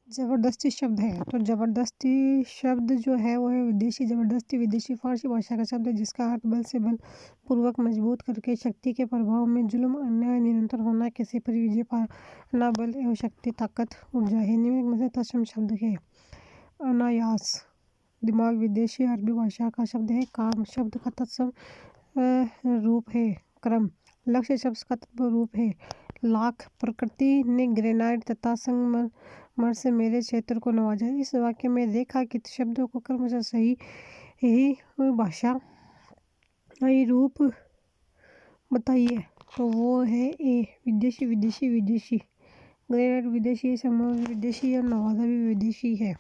ज़बरदस्ती शब्द है तो ज़बरदस्ती शब्द जो है वो है विदेशी। ज़बरदस्ती विदेशी फ़ारसी भाषा का शब्द है जिसका अर्थ बल से बल पूर्वक मजबूत करके शक्ति के प्रभाव में जुल्म, अन्याय, निरंतर होना, किसी पर विजय पाना, बल एवं शक्ति, ताकत, ऊर्जा है। निम्नलिखित में से तत्सम शब्द है। अनायास दिमाग विदेशी अरबी भाषा का शब्द है। काम शब्द का तत्सम रूप है। क्रम लक्ष्य शब्द का तत्व रूप है। लाख प्रकृति ने ग्रेनाइट तथा संगमरमर से मेरे क्षेत्र को नवाजा। इस वाक्य में रेखांकित शब्दों को क्रमशः सही ही भाषा सही रूप बताइए। तो वो है ए विदेशी विदेशी विदेशी। ग्रेनाइट विदेशी, संगमरमर विदेशी और नवाजा भी विदेशी है।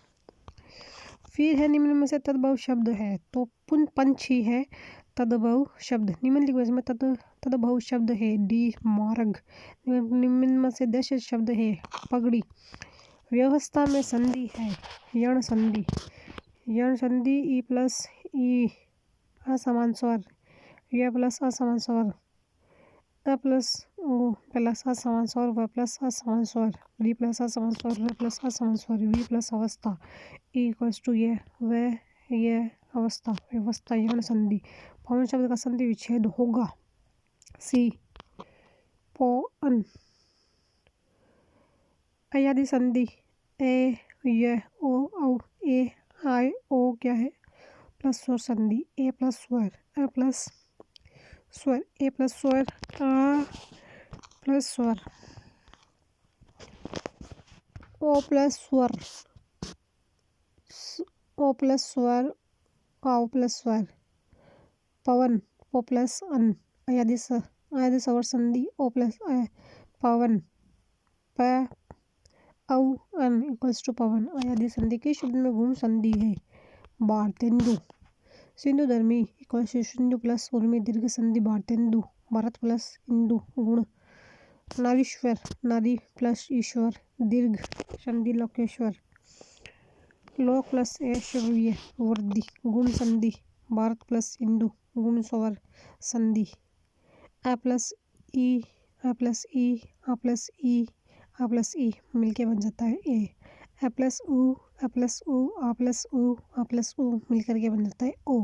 फिर है निम्न में से तद्भव शब्द है तो पंछी है तद्भव शब्द। निम्नलिखित में तद्भव शब्द है। डी मार्ग। निम्न में से देश शब्द है पगड़ी। व्यवस्था में संधि है यण संधि। यण संधि ई प्लस ई असमान स्वर, य प्लस असमान स्वर, अ प्लस उ प्लस असमान स्वर, व प्लस असमान स्वर, री प्लस असमान स्वर, र प्लस असमान स्वर, वी प्लस अवस्था इक्वल्स टू ये व ये अवस्था व्यवस्था यण संधि। पवन शब्द का संधि विच्छेद होगा। सी पौन। अयादि संधि ए य ओ औ ए आय ओ क्या है प्लस स्वर संधि ए प्लस स्वर अ प्लस स्वर ए प्लस स्वर आ प्लस स्वर ओ प्लस स्वर ओ प्लस स्वर आओ प्लस स्वर। पवन ओ प्लस अन। अयादि स्वर संधि ओ प्लस अ पवन प औ अन इक्वल्स टू पवन। अयादि संधि के शब्द में गुण संधि है। भारतेंदु सिंधु धर्मी इक्वल्स टू सिंधु प्लस उर्मी दीर्घ संधि भारतेंदु। भारत प्लस इंदु गुण। नारीश्वर नारी प्लस ईश्वर दीर्घ संधि लोकेश्वर। लोक प्लस ऐश्वर्य वृद्धि गुण संधि भारत प्लस इंदु गुण स्वर संधि। अ प्लस ई अ प्लस ई अ प्लस ई अ प्लस ई मिलके बन जाता है ए। अ प्लस उ अ प्लस उ अ प्लस उ अ प्लस उ मिलकर के बन जाता है ओ।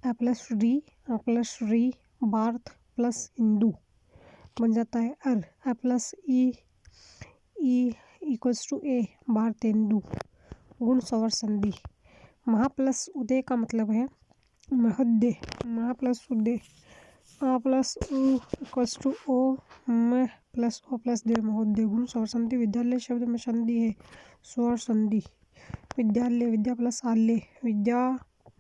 अ प्लस री भारत प्लस इंदु बन जाता है अर। अ प्लस ई इक्वल्स टू ए भारतेंदु गुण स्वर संधि। महा प्लस उदय का मतलब है महोदय। महा प्लस उदय आ प्लस उ इक्वल्स टू ओ म प्लस ओ प्लस दे महोदय गुण स्वर संधि। विद्यालय शब्द में संधि है स्वर संधि। विद्यालय विद्या प्लस आल्य विद्या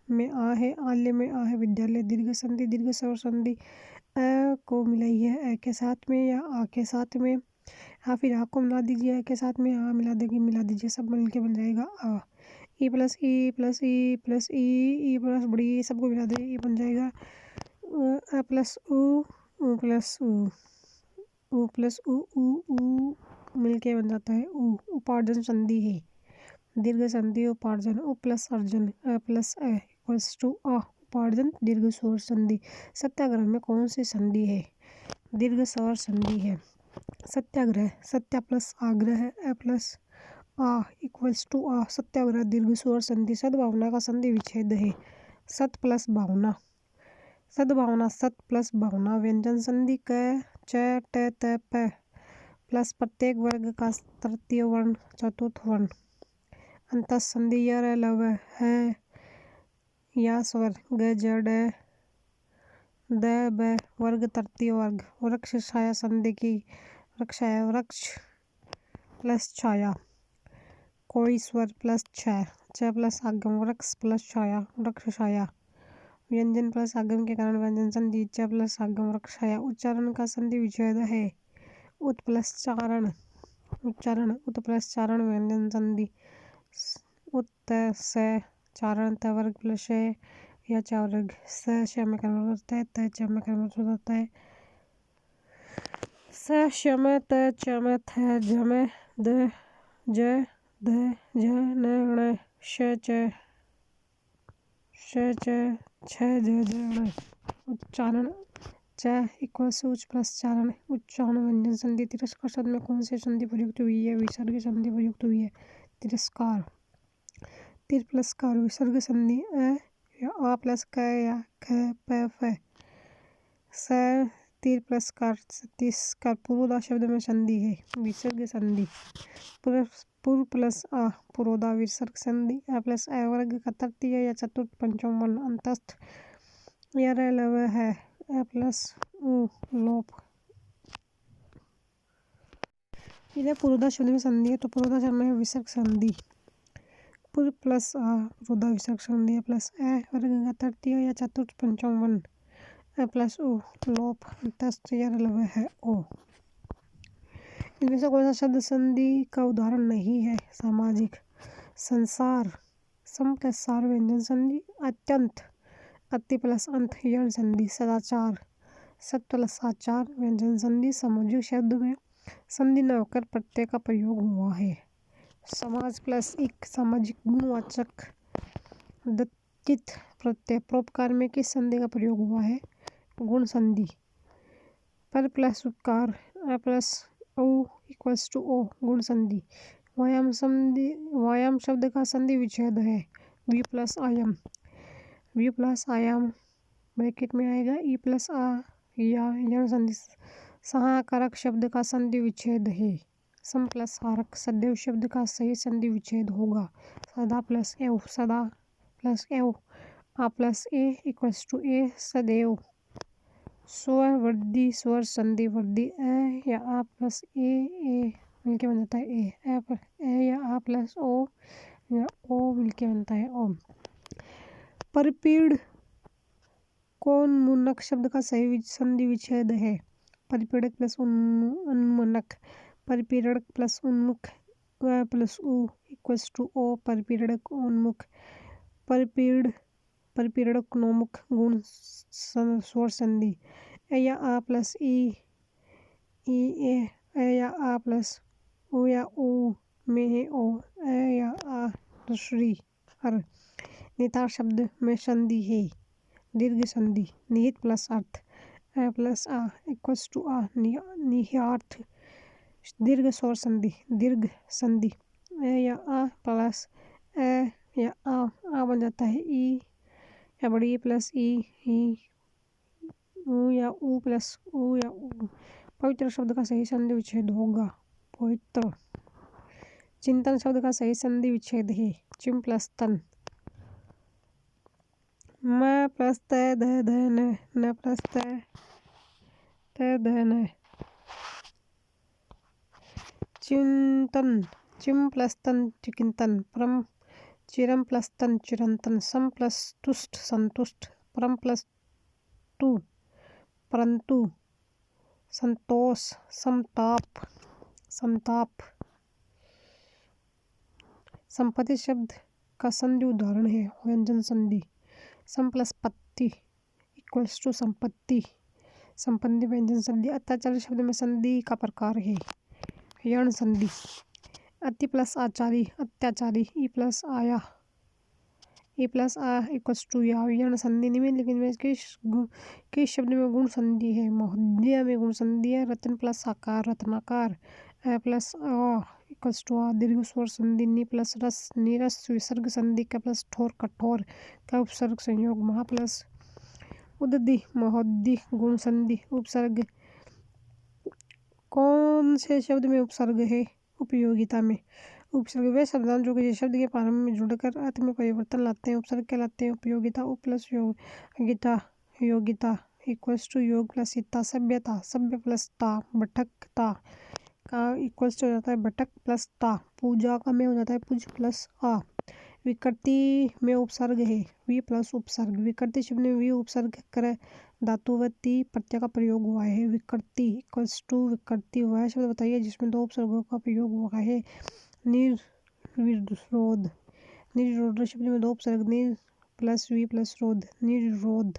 में आ है आल्य में आ है विद्यालय दीर्घ संधि दीर्घ स्वर संधि। अ को मिलाई है अ के साथ में या आ के साथ में या फिर आ को मिला दीजिए अ के साथ में आ मिला दीजिए सब मिल के बन जाएगा आ। ई प्लस ई प्लस ई प्लस ई प्लस बड़ी सबको मिला दे ई बन जाएगा अ प्लस उ प्लस उ प्लस उ मिलके बन जाता है उ। उपार्जन संधि है दीर्घ संधि उपार्जन उ प्लस अर्जन अ प्लस अ इक्वल्स टू अ उपार्जन दीर्घ स्वर संधि। सत्याग्रह में कौन सी संधि है दीर्घ स्वर संधि है। सत्याग्रह सत्या प्लस आग्रह अ प्लस आ इक्वल्स टू आ सत्याग्रह दीर्घ स्वर संधि। सद्भावना का संधि विच्छेद है सत प्लस भावना। सद्भावना सत प्लस भावना व्यंजन संधि क च ट त प प्लस प्रत्येक वर्ग का तृतीय वर्ण चतुर्थ वर्ण। अंतः संधि य र ल व है या स्वर ग ज ड द ब वर्ग तृतीय वर्ग। वृक्ष छाया संधि की वृक्ष है वृक्ष प्लस छाया। कोई स्वर प्लस छ प्लस आगम वृक्ष प्लस छाया वृक्ष छाया। व्यंजन प्लस आगम के कारण व्यंजन संधि च प्लस आगम वृक्ष छाया। उच्चारण का संधि विच्छेद है उत प्लस चारण उच्चारण उत प्लस चारण व्यंजन संधि उत स चारण त वर्ग प्लस या चा वर्ग स श में कन्वर्ट होता है त च में कन्वर्ट हो जाता है स श में त च में थ ज में द ज ध झ न ण श च छ ज ण। उच्चारण च इक्वल्स उच्च प्लस चारण उच्चारण व्यंजन संधि। तिरस्कार शब्द में कौन सी संधि प्रयुक्त हुई है विसर्ग संधि प्रयुक्त हुई है। तिरस्कार। तिर प्लस कार विसर्ग संधि अ या आ प्लस क या ख प फ। स तीर प्लस कार तिरस्कार पुरोधा शब्द में संधि है विसर्ग संधि। पुर प्लस आ पुरोधा विसर्ग संधि। अ प्लस अ वर्ग का तृतीय या चतुर्थ पंचम वर्ण अंतस्थ या लव है। अ प्लस उ लोप। इधर पुरोधा शब्द में संधि है तो पुरोधा शब्द में विसर्ग संधि। पुर प्लस आ पुरोधा विसर्ग संधि। प्लस अ वर्ग का तृतीय या चतुर्थ पंचम वर्ण। अ प्लस उ लोप अंतस्थ या लव है ओ। इनमें से कौन सा शब्द संधि का उदाहरण नहीं है? सामाजिक। संसार सम प्लस सार व्यंजन संधि। अत्यंत अति प्लस अंत यण संधि। सदाचार सत प्लस आचार व्यंजन संधि। सामाजिक शब्द में संधि न होकर प्रत्यय का प्रयोग हुआ है। समाज प्लस इक सामाजिक गुणवाचक दत्तित प्रत्यय। परोपकार में किस संधि का प्रयोग हुआ है? गुण संधि। पर प्लस उपकार अ प्लस उ इक्वल्स टू ओ गुण संधि। व्यायाम संधि व्यायाम शब्द का संधि विच्छेद है वी प्लस आयाम। वी प्लस आयाम ब्रैकेट में आएगा ई प्लस आ या यण संधि। सहाकारक शब्द का संधि विच्छेद है सम प्लस हारक। सदैव शब्द का सही संधि विच्छेद होगा सदा प्लस एव। सदा प्लस एव आ प्लस ए इक्वल्स टू ए सदैव। स्वर वृद्धि स्वर संधि वृद्धि अ या आ प्लस ए मिलके बन जाता है ए या आ प्लस ओ या ओ मिलके बनता है ओ। परिपीड़ कोन्मुनक शब्द का सही संधि विच्छेद है परिपीड़क प्लस उन्मूलक। परिपीड़क प्लस उन्मुख प्लस उ इक्वल्स टू ओ परिपीड़क उन्मुख। परिपीड़क नोमुख गुण स्वर संधि। ए या आ प्लस ई ए या आ प्लस उ या उ में है ओ। ए या आ दूसरी हर। नितार शब्द में संधि है दीर्घ संधि। निहित प्लस अर्थ अ प्लस आ इक्वल्स टू आ निहितार्थ। दीर्घ स्वर संधि दीर्घ संधि। ए या आ प्लस ए या आ बन जाता है ई या बड़ी ई प्लस ई उ या उ प्लस उ या उ। पवित्र शब्द का सही संधि विच्छेद होगा पवित्र। चिंतन शब्द का सही संधि विच्छेद है चिम प्लस तन। म प्लस त ध ध न प्लस त ध न। चिंतन चिम प्लस तन चिकिंतन। परम चिरम प्लस तन चिरंतन। सम प्लस तुष्ट संतुष्ट। परम प्लस तु परंतु। संतोष समताप समताप। संपत्ति शब्द का संधि उदाहरण है व्यंजन संधि। सम प्लस पत्ति इक्वल्स टू संपत्ति। संपत्ति व्यंजन संधि। अत्याचारी शब्द में संधि का प्रकार है यण संधि। अति प्लस आचारी अत्याचारी। ई प्लस आया ई प्लस आ इक्वल्स टू या यण संधि। निम्नलिखित में किस शब्द में गुण संधि है? महोदय में गुण संधि है रत्न प्लस आकार रत्नाकार। अ प्लस आ इक्वल्स टू आ दीर्घ स्वर संधि। नी प्लस रस नीरस विसर्ग संधि। का प्लस ठोर कठोर का उपसर्ग संयोग। महा प्लस उदधि महोदय गुण संधि। उपसर्ग कौन से शब्द में उपसर्ग है? उपयोगिता में। उपसर्ग वे शब्द जो किसी शब्द के प्रारंभ में जुड़कर अर्थ में परिवर्तन लाते हैं उपसर्ग कहलाते हैं। उपयोगिता उ प्लस योगिता योगिता इक्वल्स टू योग प्लस इता। सभ्यता सभ्य प्लस ता। भटकता का इक्वल्स हो जाता है भटक प्लस ता। पूजा का में हो जाता है पूज प्लस आ। विकृति में उपसर्ग है वी प्लस उपसर्ग। विकृति शब्द में वी उपसर्ग कर धातुवती प्रत्यय का प्रयोग हुआ है। विकृति इक्वल्स टू विकृति। वह शब्द बताइए जिसमें दो उपसर्गों का प्रयोग हुआ है। निर्विरोध निर्विरोध शब्द में दो उपसर्ग निर प्लस वी प्लस रोध निर्विरोध।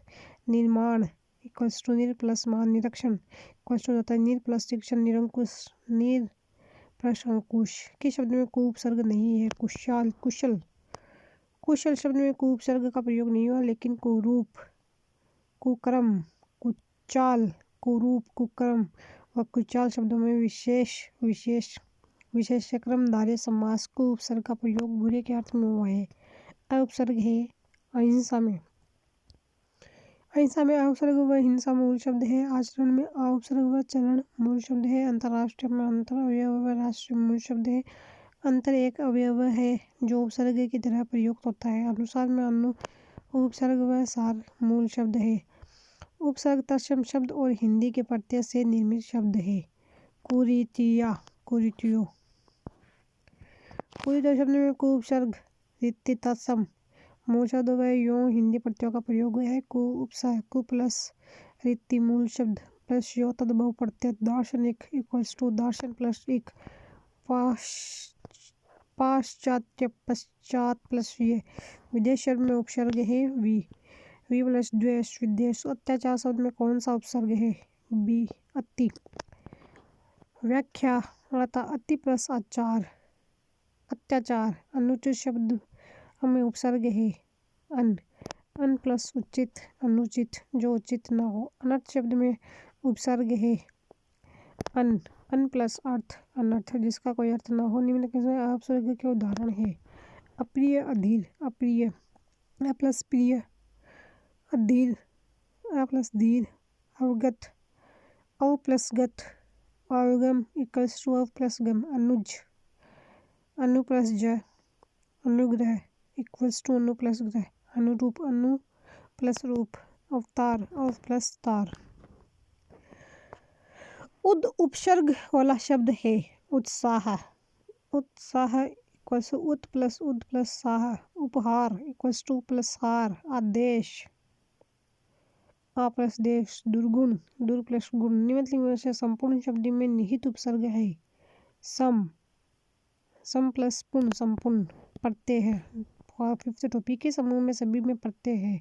निर्माण इक्वल्स टू निर प्लस मान। निरीक्षण इक्वल्स टू होता है निर प्लस शिक्षण। निरंकुश निर प्लस अंकुश। किस शब्द में कु उपसर्ग नहीं है? कुशाल कुशल। कुशल शब्द में कु उपसर्ग का प्रयोग नहीं हुआ लेकिन कुरूप कुक्रम कुचाल कुरूप कुक्रम और कुचाल शब्दों में विशेष विशेषक्रमधारय समास को उपसर्ग का प्रयोग बुरे के अर्थ में हुआ है। अ उपसर्ग है अहिंसा में। अहिंसा में अ उपसर्ग व हिंसा मूल शब्द है। आचरण में अ उपसर्ग व चरण मूल शब्द है। अंतर्राष्ट्रीय में अंतर अवयव व राष्ट्रीय मूल शब्द है। अंतर एक अवयव है जो उपसर्ग की तरह प्रयुक्त होता है। अनुसार में अनु उपसर्ग व सार मूल शब्द है। उपसर्ग तत्सम शब्द और हिंदी के प्रत्यय से निर्मित शब्द है। कुरीतिया कुरीतियो। कुरीतियो शब्द में कु उपसर्ग रिति तत्सम मूल शब्द व यो हिंदी प्रत्ययों का प्रयोग है। कु उपसर्ग कु प्लस रिति मूल शब्द प्लस यो तद्भव प्रत्यय दार्शनिक इक्वल्स टू दार्शन प्लस इक पाश्चात्य पश्चात प्लस ये। विदेश शब्द में उपसर्ग है वी प्लस द्वेष विद्वेष। अत्याचार शब्द में कौन सा उपसर्ग है? बी अति। व्याख्या अति प्लस आचार अत्याचार। अनुचित शब्द में उपसर्ग है अन प्लस उचित अनुचित जो उचित न हो। अनर्थ शब्द में उपसर्ग है अन प्लस अर्थ अनर्थ जिसका कोई अर्थ न हो। निम्नलिखित में अपसर्ग के उदाहरण है। अप्रिय अधीर अप्रिय अ प्लस प्रिय अधीर अ प्लस धीर। अवगत अ प्लस गत। अवगम इक्वल्स टू अ प्लस गम। अनुज अनु प्लस ज। अनुग्रह इक्वल्स टू अनु प्लस ग्रह। अनुरूप अनु प्लस रूप। अवतार अव प्लस तार। उद उपसर्ग वाला शब्द है उत्साह। उत्साह इक्वल्स टू उत प्लस उद प्लस साह। उपहार इक्वल्स टू प्लस हार। आदेश आ प्लस देश। दुर्गुण दुर प्लस गुण। निम्नलिखित में से संपूर्ण शब्द में निहित उपसर्ग है सम प्लस पुन संपूर्ण। प्रत्यय है फिफ्थ टॉपिक के समूह में सभी में प्रत्यय है।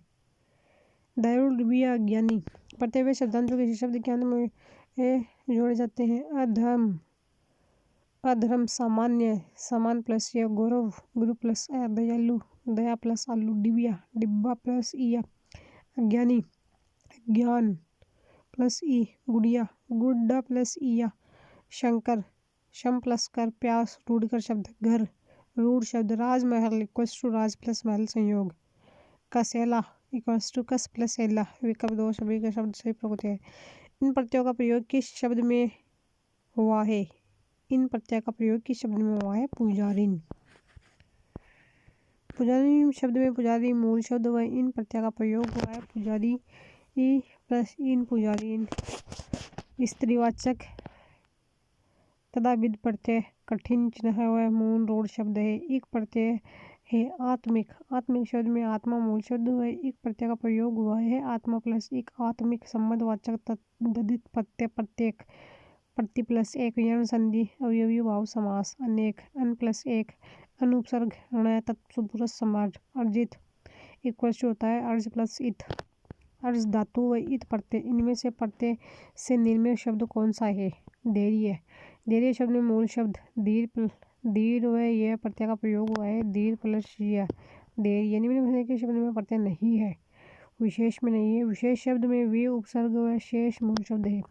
दैरुड्य ज्ञानी प्रत्यय वे शब्दांतों किसी शब्द के अंत में जोड़े जाते हैं। अधर्म सामान्य समान प्लस या गौरव गुरु प्लस अ। दयालु दया प्लस आलू। डिबिया डिब्बा प्लस इया। अज्ञानी ज्ञान प्लस ई। गुड़िया गुड्डा प्लस इया। शंकर शम प्लस कर। प्यास रूढ़कर शब्द। घर रूढ़ शब्द। राजमहल इक्वल्स टू राज प्लस महल संयोग। कसेला इक्वल्स टू कस प्लस एला। विकल्प दो सभी के शब्द सही प्रकृति है। इन प्रत्ययों का प्रयोग किस शब्द में हुआ है? इन प्रत्यय का प्रयोग किस शब्द में हुआ है? पुजारिन। पुजारी शब्द में पुजारी मूल शब्द व इन प्रत्यय का प्रयोग हुआ है। पुजारी प्लस इन पुजारीन। स्त्रीवाचक तदाविद प्रत्यय कठिन चिन्ह व मूल रूढ़ शब्द है। एक प्रत्यय है आत्मिक। आत्मिक शब्द में आत्मा मूल शब्द व एक प्रत्यय का प्रयोग हुआ है। आत्मा प्लस एक आत्मिक संबंधवाचक तद्धित प्रत्यय प्रत्येक प्रति प्लस एक यण संधि अवयवी भाव समास। अनेक अन प्लस एक अनुपसर्ग ण तत्पुरुष समाज। अर्जित इक्वल्स होता है अर्ज प्लस इत। अर्ज धातु व इत प्रत्यय। इनमें से प्रत्यय से निर्मित शब्द कौन सा है? धैर्य। धैर्य शब्द में मूल शब्द धीर व यह प्रत्यय का प्रयोग हुआ है। धीर प्लस यह धैर्य। निम्नलिखित के शब्द में प्रत्यय नहीं है। विशेष में नहीं है। विशेष शब्द में वे उपसर्ग व शेष मूल शब्द है।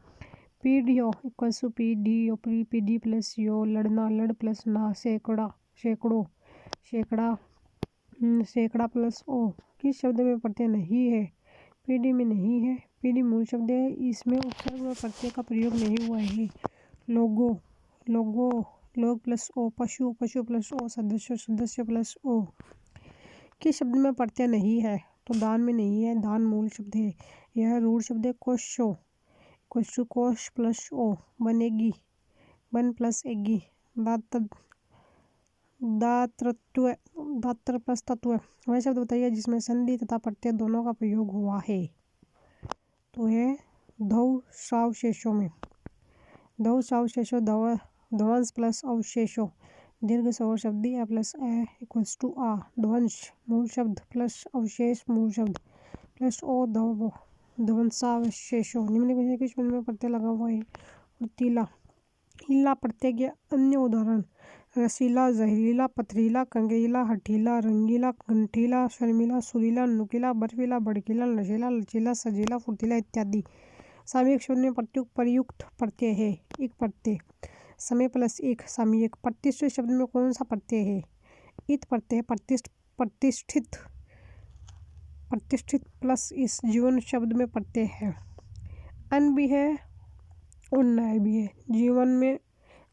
पीढ़ियो इक्वल्स टू पीढ़ियो पीढ़ी प्लस यो। लड़ना लड़ प्लस ना। सैकड़ा सैकड़ों सैकड़ा सैकड़ा प्लस ओ। किस शब्द में प्रत्यय नहीं है? पीढ़ी में नहीं है। पीढ़ी मूल शब्द है। इसमें उपसर्ग व प्रत्यय का प्रयोग नहीं हुआ है। लोगो लोगो लोग प्लस ओ। पशु पशु प्लस ओ। सदस्य सदस्य प्लस ओ। किस शब्द में प्रत्यय नहीं है? तो दान में नहीं है। दान मूल शब्द है। यह रूढ़ शब्द है। कोशो कोश प्लस ओ। बनेगी बन प्लस एगी। दात्र प्लस तत्व। वह शब्द बताइए जिसमें संधि तथा प्रत्यय दोनों का प्रयोग हुआ है। तो है धौ सावशेषों में। धौ सावशेषो ध्वंस प्लस अवशेषो। दीर्घ स्वर शब्द ए प्लस ए इक्वल्स टू आ। ध्वंस मूल शब्द प्लस अवशेष मूल शब्द प्लस ओ ध्वंसावशेषो। निम्नलिखित के शब्द में प्रत्यय लगा हुआ है। तीला हीला प्रत्यय के अन्य उदाहरण रसीला जहरीला पथरीला कंगीला हठीला रंगीला गंठीला शर्मिला सुरीला नुकीला बर्फीला भड़कीला नशीला लचीला सजीला फुर्तीला इत्यादि। सामयिक शब्द में प्रयुक्त प्रत्यय है। एक प्रत्यय समय प्लस एक सामयिक। प्रतिष्ठित शब्द में कौन सा प्रत्यय है? इत प्रत्यय। प्रतिष्ठित प्लस इस। जीवन शब्द में प्रत्यय है। अन भी है और न भी है। जीवन में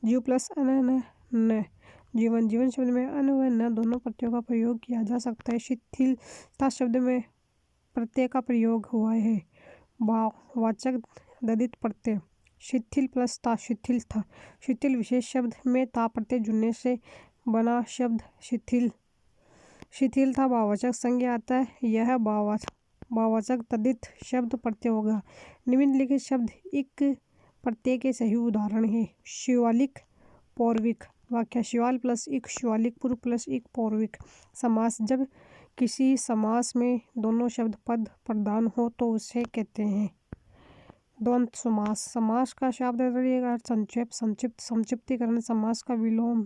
जीव प्लस अन न। जीवन शब्द में अन व न दोनों प्रत्ययों का प्रयोग किया जा सकता है। शिथिलता शब्द में प्रत्यय का प्रयोग हुआ है। वाचक ददित प्रत्यय। शिथिल प्लस ता शिथिलता। शिथिल विशेष शब्द में ता प्रत्यय जुड़ने से बना शब्द शिथिलता भाववाचक संज्ञा आता है। यह भाववाचक तद्धित शब्द प्रत्यय होगा। निम्नलिखित शब्द इक प्रत्यय के सही उदाहरण हैं। शिवालिक, पौर्विक। वाक्य शिवाल प्लस इक शिवालिक पूर्व प्लस इक पौर्विक। समास। जब किसी समास में दोनों शब्द पद प्रधान हो तो उसे कहते हैं द्वंद्व समास। समास का शाब्दिक अर्थ संक्षेप, संक्षिप्त, संक्षिप्तीकरण। समास का विलोम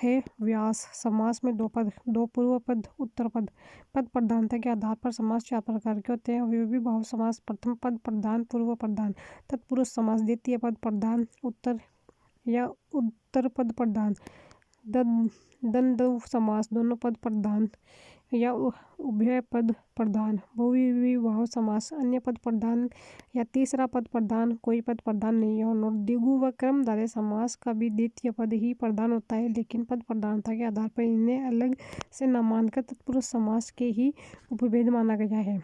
है व्यास। समास में दो पद, दो पूर्व पद, उत्तर पद। पद प्रधानता के आधार पर समास चार प्रकार के होते हैं। अवयवी भाव समास। प्रथम पद प्रधान, पूर्व प्रधान। तत्पुरुष समास। द्वितीय पद प्रधान, उत्तर या उत्तर पद प्रधान। द्वंद्व समास। दोनों पद प्रधान या उभय पद प्रधान। बहुव्रीहि भाव समास। अन्य पद प्रधान या तीसरा पद प्रधान, कोई पद प्रधान नहीं है। और द्विगु व क्रमधारय समास का भी द्वितीय पद ही प्रधान होता है, लेकिन पद प्रधानता के आधार पर इन्हें अलग से न मानकर तत्पुरुष समास के ही उपभेद माना गया है।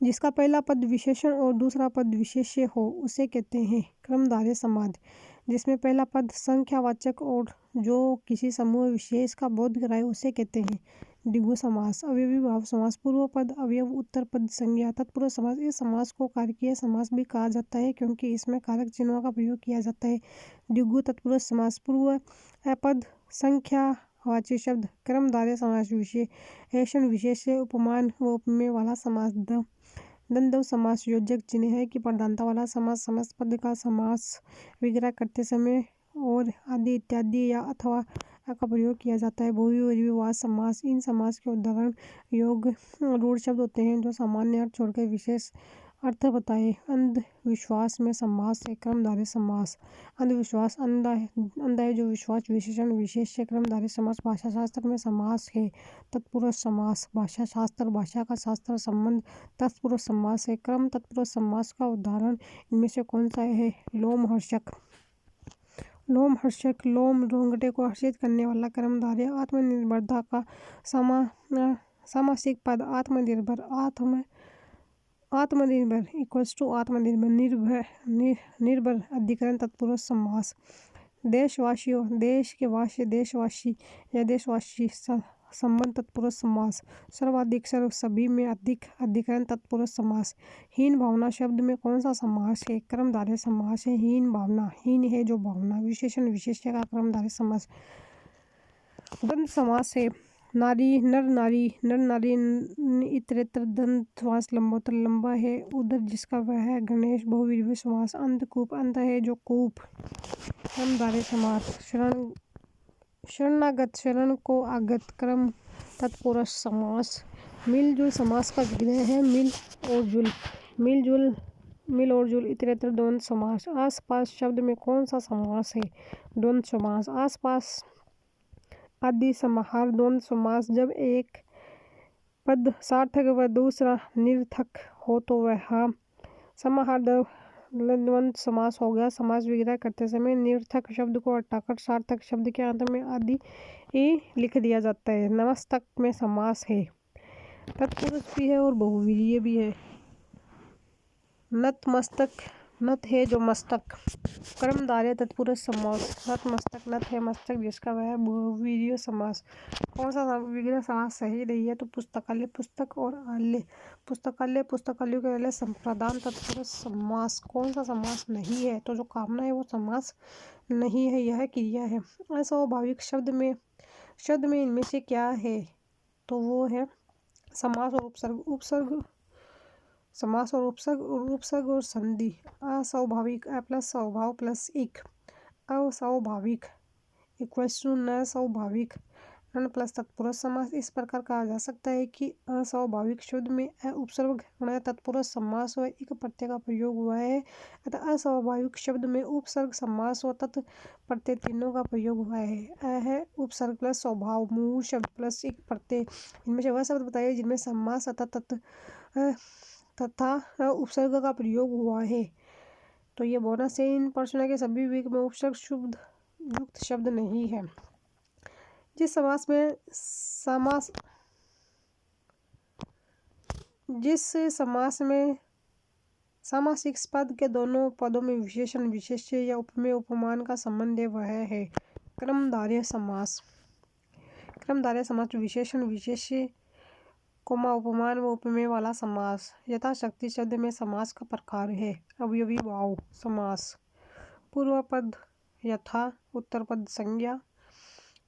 जिसका पहला पद विशेषण और दूसरा पद विशेष्य हो उसे कहते हैं क्रमधारय समास। जिसमें पहला पद संख्यावाचक और जो किसी समूह विशेष का बोध कराए उसे कहते हैं द्विगु समास। अवयवी भाव समास। पूर्व पद अवयव, उत्तर पद संज्ञा। तत्पुरुष समास। इस समास को कारकीय समास भी कहा जाता है क्योंकि इसमें कारक चिन्हों का प्रयोग किया जाता है। द्विगु तत्पुरुष समास। पूर्व पद संख्यावाची शब्द। क्रमधारय समास। विशेषण, विशेष्य, उपमान व उपमेय वाला समास। द्वंद्व समास योजक चिन्ह है कि प्रधानता वाला समास समस्त पद का समास विग्रह करते समय और आदि इत्यादि या अथवा का प्रयोग किया जाता है। बहुव्रीहि समास। इन समास के उदाहरण योग रूढ़ शब्द होते हैं जो सामान्य अर्थ छोड़कर विशेष अर्थ बताए। अंधविश्वास में समास है क्रमधारय समास। अंधविश्वास अंधा है जो विश्वास। विशेषण, विशेष्य, क्रमधारय समास। भाषा शास्त्र में समास है तत्पुरुष समास। भाषा शास्त्र, भाषा का शास्त्र संबंध तत्पुरुष समास है। क्रम तत्पुरुष समास का उदाहरण इनमें से कौन सा है? लोमहर्षक। लोम रोंगटे को हर्षित करने वाला क्रमधारय। आत्मनिर्भरता का सामासिक पद आत्मनिर्भर। आत्मनिर्भर इक्वल्स टू आत्मनिर्भर। निर्भर अधिकरण तत्पुरुष समास। देशवासियों, देश के वासी, देशवासी या देशवासी संबंध तत्पुरुष समास। सर्वाधिक, सर्व, सभी में अधिक अधिकरण तत्पुरुष समास। हीन भावना शब्द में कौन सा समास है? क्रमधारय समास है। हीन भावना, हीन है जो भावना। विशेषण, विशेष्य का क्रमधारय समास। द्वंद्व समास है नारी, नर नारी इतरेतर। द्वंद्व समास लंबोत्तर, लंबा है उधर जिसका वह है गणेश। बहुव्रीहि समास। अंधकूप, अंध है जो कूप। क्रमधारय समास। शरणागत, शरण को आगत। क्रम तत्पुरुष समास। मिलजुल समास का विग्रह है मिल और जुल इतरेतर। द्वंद्व समास। आसपास शब्द में कौन सा समास है? द्वंद्व समास। आसपास आदि समाहार द्वंद्व समास। जब एक पद सार्थक व दूसरा निरर्थक हो तो वह समाहार द्वंद्व समास हो गया। समास विग्रह करते समय निरर्थक शब्द को हटाकर सार्थक शब्द के अंत में आदि लिख दिया जाता है। नमस्तक में समास है तत्पुरुष भी है और बहुव्रीहि भी है। नतमस्तक, नत है जो मस्तक। क्रमधारय तत्पुरुष समास। नतमस्तक, नत है मस्तक जिसका वह है। बहुव्रीहि समास। कौन सा विग्रह समास सही नहीं है? तो पुस्तकालय, पुस्तक और आलय। पुस्तकालय, पुस्तकालयों के लिए संप्रदान तत्पुरुष समास। कौन सा समास नहीं है? तो जो कामना है वो समास नहीं है, यह क्रिया है। अस्वाभाविक शब्द में इनमें से क्या है? तो वो है समास और उपसर्ग। समास और उपसर्ग और संधि। अस्वाभाविक अ प्लस स्वभाव प्लस इक। अस्वाभाविक इक्वल्स टू न स्वाभाविक। व्याकरण प्लस तत्पुरुष समास। इस प्रकार कहा जा सकता है कि अस्वाभाविक शब्द में अ उपसर्ग गुणा तत्पुरुष समास व इक प्रत्यय का प्रयोग हुआ है तथा अस्वाभाविक शब्द में उपसर्ग समास व तत् प्रत्यय तीनों का प्रयोग हुआ है। अ है उपसर्ग प्लस स्वभाव मूल शब्द प्लस इक प्रत्यय। इनमें से वह शब्द बताइए जिनमें समास तथा उपसर्ग का प्रयोग हुआ है। तो ये बोनस है, इन प्रश्नों के सभी विभाग में उपसर्ग शुद्ध युक्त शब्द नहीं है। जिस समास में सामासिक पद के दोनों पदों में विशेषण विशेष्य या उपमेय उपमान का संबंध है वह है क्रमधारय समास। क्रमधारय समास विशेषण विशेष्य उपमान व उपमेय वाला समास। यथाशक्ति शब्द में समास का प्रकार है अवयवी भाव समास। पूर्व पद यथा, उत्तर पद संज्ञा,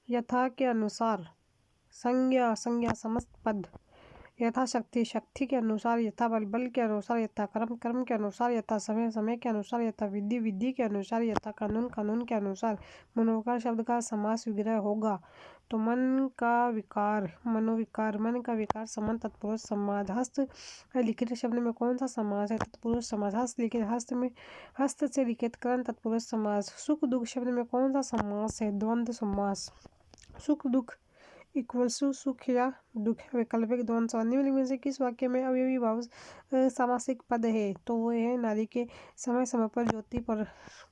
यथा के अनुसार, संज्ञा संज्ञा समस्त पद, यथाशक्ति शक्ति के अनुसार, यथा बल बल के अनुसार, यथा कर्म कर्म के अनुसार, यथा समय समय के अनुसार, यथा विधि विधि के अनुसार, यथा कानून कानून के अनुसार। मनोविकार शब्द का समास विग्रह होगा तो मन का विकार मनोविकार, मन का विकार समान तत्पुरुष समास। हस्त लिखित शब्द में कौन सा समास है? तत्पुरुष समास। हस्त लिखित हस्त में हस्त से लिखित करण तत्पुरुष समास। सुख दुख शब्द में कौन सा समास है? द्वंद्व समास। सुख दुख इक्वल्स टू सुख या दुख वैकल्पिक द्वंद्व समास। निम्नलिखित में से किस वाक्य में अवयवी भाव सामासिक पद है? तो वो है नारी के समय समय पर ज्योति पर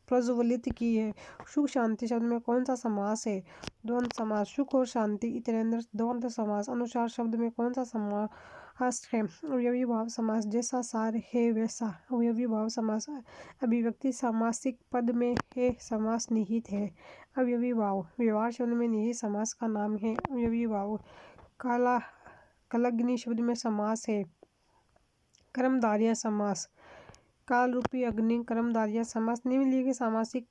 प्रज्वलित की है। सुख शांति शब्द में कौन सा समास है? द्वंद्व समास। सुख और शांति इतरेंद्र द्वंद्व समास। अनुसार शब्द में कौन सा समास है? अवयवी भाव समास। जैसा सार है वैसा अवयवी भाव समास। अभिव्यक्ति सामासिक पद में है समास निहित है अवयवी भाव। व्यवहार शब्द में निहित समास का नाम है अवयवी भाव। कालाग्नि शब्द में समास है कर्मधारय समास। काल रूपी अग्नि कर्मधारय समास। निम्नलिखित सामासिक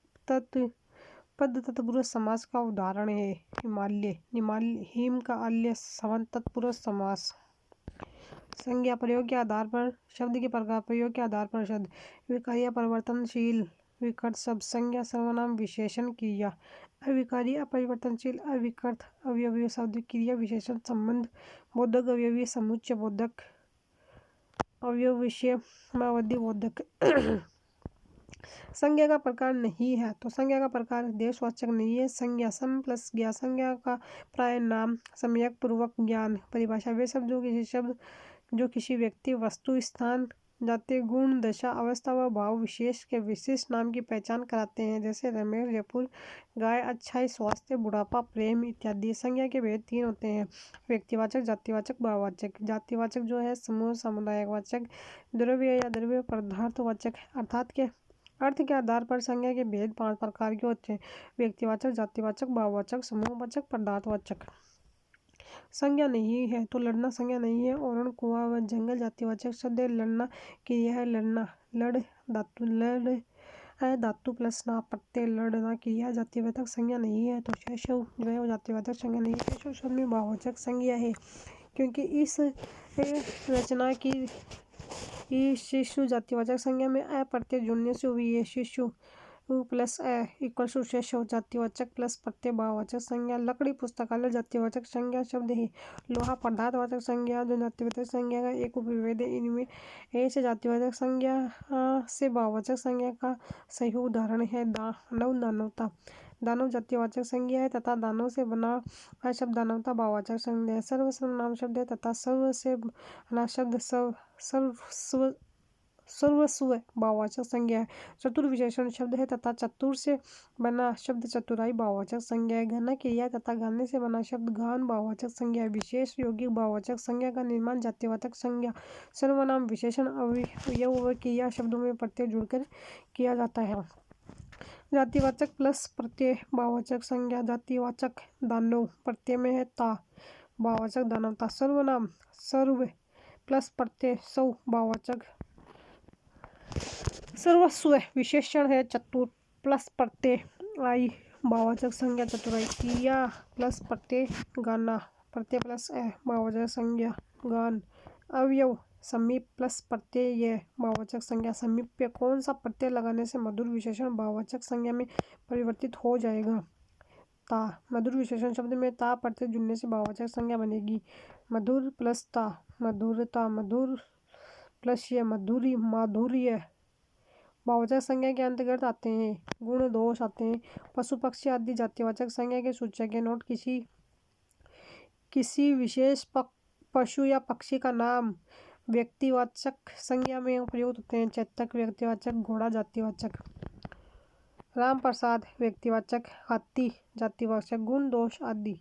पद तत्पुरुष समास का उदाहरण है हिमालय हिम का आल्य समान तत्पुरुष समास। संज्ञा प्रयोग के आधार पर शब्द के प्रकार प्रयोग के आधार पर शब्द। विकार्य परिवर्तनशील विकर्त शब्द। संज्ञा सर्वनाम विशेषण क्रिया। अविकारी अपरिवर्तनशील अविकर्त अवयवी शब्द। क्रिया विशेषण संबंध। बोधक अवयवी समुच्चय बोधक अवयव विषय मावधि बोधक। संज्ञा का प्रकार नहीं है तो संज्ञा का प्रकार देशवाचक नहीं है। संज्ञा सम प्लस ज्ञा। संज्ञा का प्राय नाम सम्यक पूर्वक ज्ञान। परिभाषा वे शब्द जो किसी व्यक्ति वस्तु स्थान जाति गुण दशा अवस्था व भाव विशेष के विशिष्ट नाम की पहचान कराते हैं जैसे रमेश जयपुर गाय अच्छाई स्वास्थ्य बुढ़ापा प्रेम इत्यादि। संज्ञा के भेद तीन होते हैं व्यक्तिवाचक जातिवाचक भाववाचक। जातिवाचक जो है समूह सामुदायिकवाचक द्रव्य या द्रव्य पदार्थवाचक। अर्थात के अर्थ के आधार पर संज्ञा के भेद 5 प्रकार के होते हैं व्यक्तिवाचक जातिवाचक भाववाचक समूहवाचक पदार्थवाचक। संज्ञा नहीं है तो लड़ना संज्ञा नहीं है। औरण कुआं व जंगल जातिवाचक शब्द है। लड़ना क्रिया है लड़ना लड़ धातु प्लस ना प्रत्यय लड़ना क्रिया जातिवाचक संज्ञा नहीं है। तो शैशव जो है वो जातिवाचक संज्ञा नहीं है। शैशव शब्द में भाववाचक संज्ञा है क्योंकि इस रचना की शिशु जातिवाचक संज्ञा में अ प्रत्यय जुड़ने से हुई है। शिशु प्लस अ इक्वल टू शैशव जातिवाचक प्लस प्रत्यय भाववाचक संज्ञा। लकड़ी पुस्तकालय जातिवाचक संज्ञा शब्द है। लोहा पदार्थवाचक संज्ञा जो जातिवाचक संज्ञा का एक उपविभेद है। इनमें ऐसे जातिवाचक संज्ञा से भाववाचक संज्ञा का सही उदाहरण है दानव दानवता। दानव जातिवाचक संज्ञा है तथा दानव से बना शब्द दानवता भाववाचक संज्ञा है। सर्व सर्वनाम शब्द है तथा सर्व से बना शब्द सर्वस्व भाववाचक संज्ञा है। चतुर विशेषण शब्द है तथा चतुर से बना शब्द चतुराई भाववाचक संज्ञा है। गाना क्रिया तथा गाने से बना शब्द गान भाववाचक संज्ञा है। विशेष यौगिक भाववाचक संज्ञा का निर्माण जातिवाचक संज्ञा सर्वनाम विशेषण अवयव व क्रिया शब्दों में प्रत्यय जुड़कर किया जाता है। जातिवाचक प्लस प्रत्यय भाववाचक संज्ञा। जातिवाचक दानव प्रत्यय में है ता भाववाचक दानवता। सर्वनाम सर्व प्लस प्रत्यय सौ भाववाचक सर्वस्व। विशेषण है चतुर प्लस प्रत्यय आई भाववाचक संज्ञा चतुराई। क्रिया प्लस प्रत्यय गाना प्रत्यय प्लस अ भाववाचक संज्ञा गान। अवयव समीप प्लस प्रत्यय ये भाववाचक संज्ञा समीप्य। कौन सा प्रत्यय लगाने से मधुर विशेषण भाववाचक संज्ञा में परिवर्तित हो जाएगा? ता। मधुर विशेषण शब्द में ता प्रत्यय जुड़ने से भाववाचक संज्ञा बनेगी। मधुर प्लस ता मधुरता, मधुर प्लस ये मधुरी माधुर्य भाववाचक संज्ञा के अंतर्गत आते हैं। गुण दोष आते हैं। पशु पक्षी आदि जातिवाचक संज्ञा के सूचक है। नोट, किसी विशेष पशु या पक्षी का नाम व्यक्तिवाचक संज्ञा में उपयुक्त होते हैं। चेतक व्यक्तिवाचक, घोड़ा जातिवाचक। राम प्रसाद व्यक्तिवाचक, हाथी जातिवाचक। गुण दोष आदि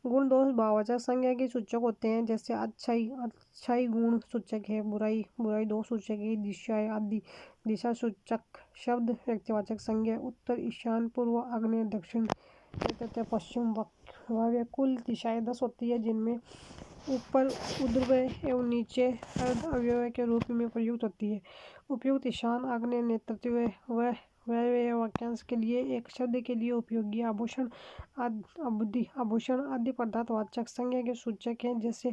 गुण दोष भाववाचक संज्ञा के सूचक होते हैं। जैसे अच्छाई गुण सूचक है, बुराई दोष सूचक है। दिशाएं आदि दिशा सूचक शब्द व्यक्तिवाचक संज्ञा। उत्तर, ईशान, पूर्व, आग्नेय, दक्षिण, तथा पश्चिम वायव्य। कुल दिशाएं 10 होती है, जिनमें ऊपर ऊर्ध्व एवं नीचे अर्ध अव्यय के रूप में प्रयुक्त होती है। उपयुक्त ईशान, आग्नेय, नेतृत्व व वायव्य वाक्यांश के लिए एक शब्द के लिए उपयोगी आभूषण आदि पदार्थवाचक संज्ञा के सूचक हैं। जैसे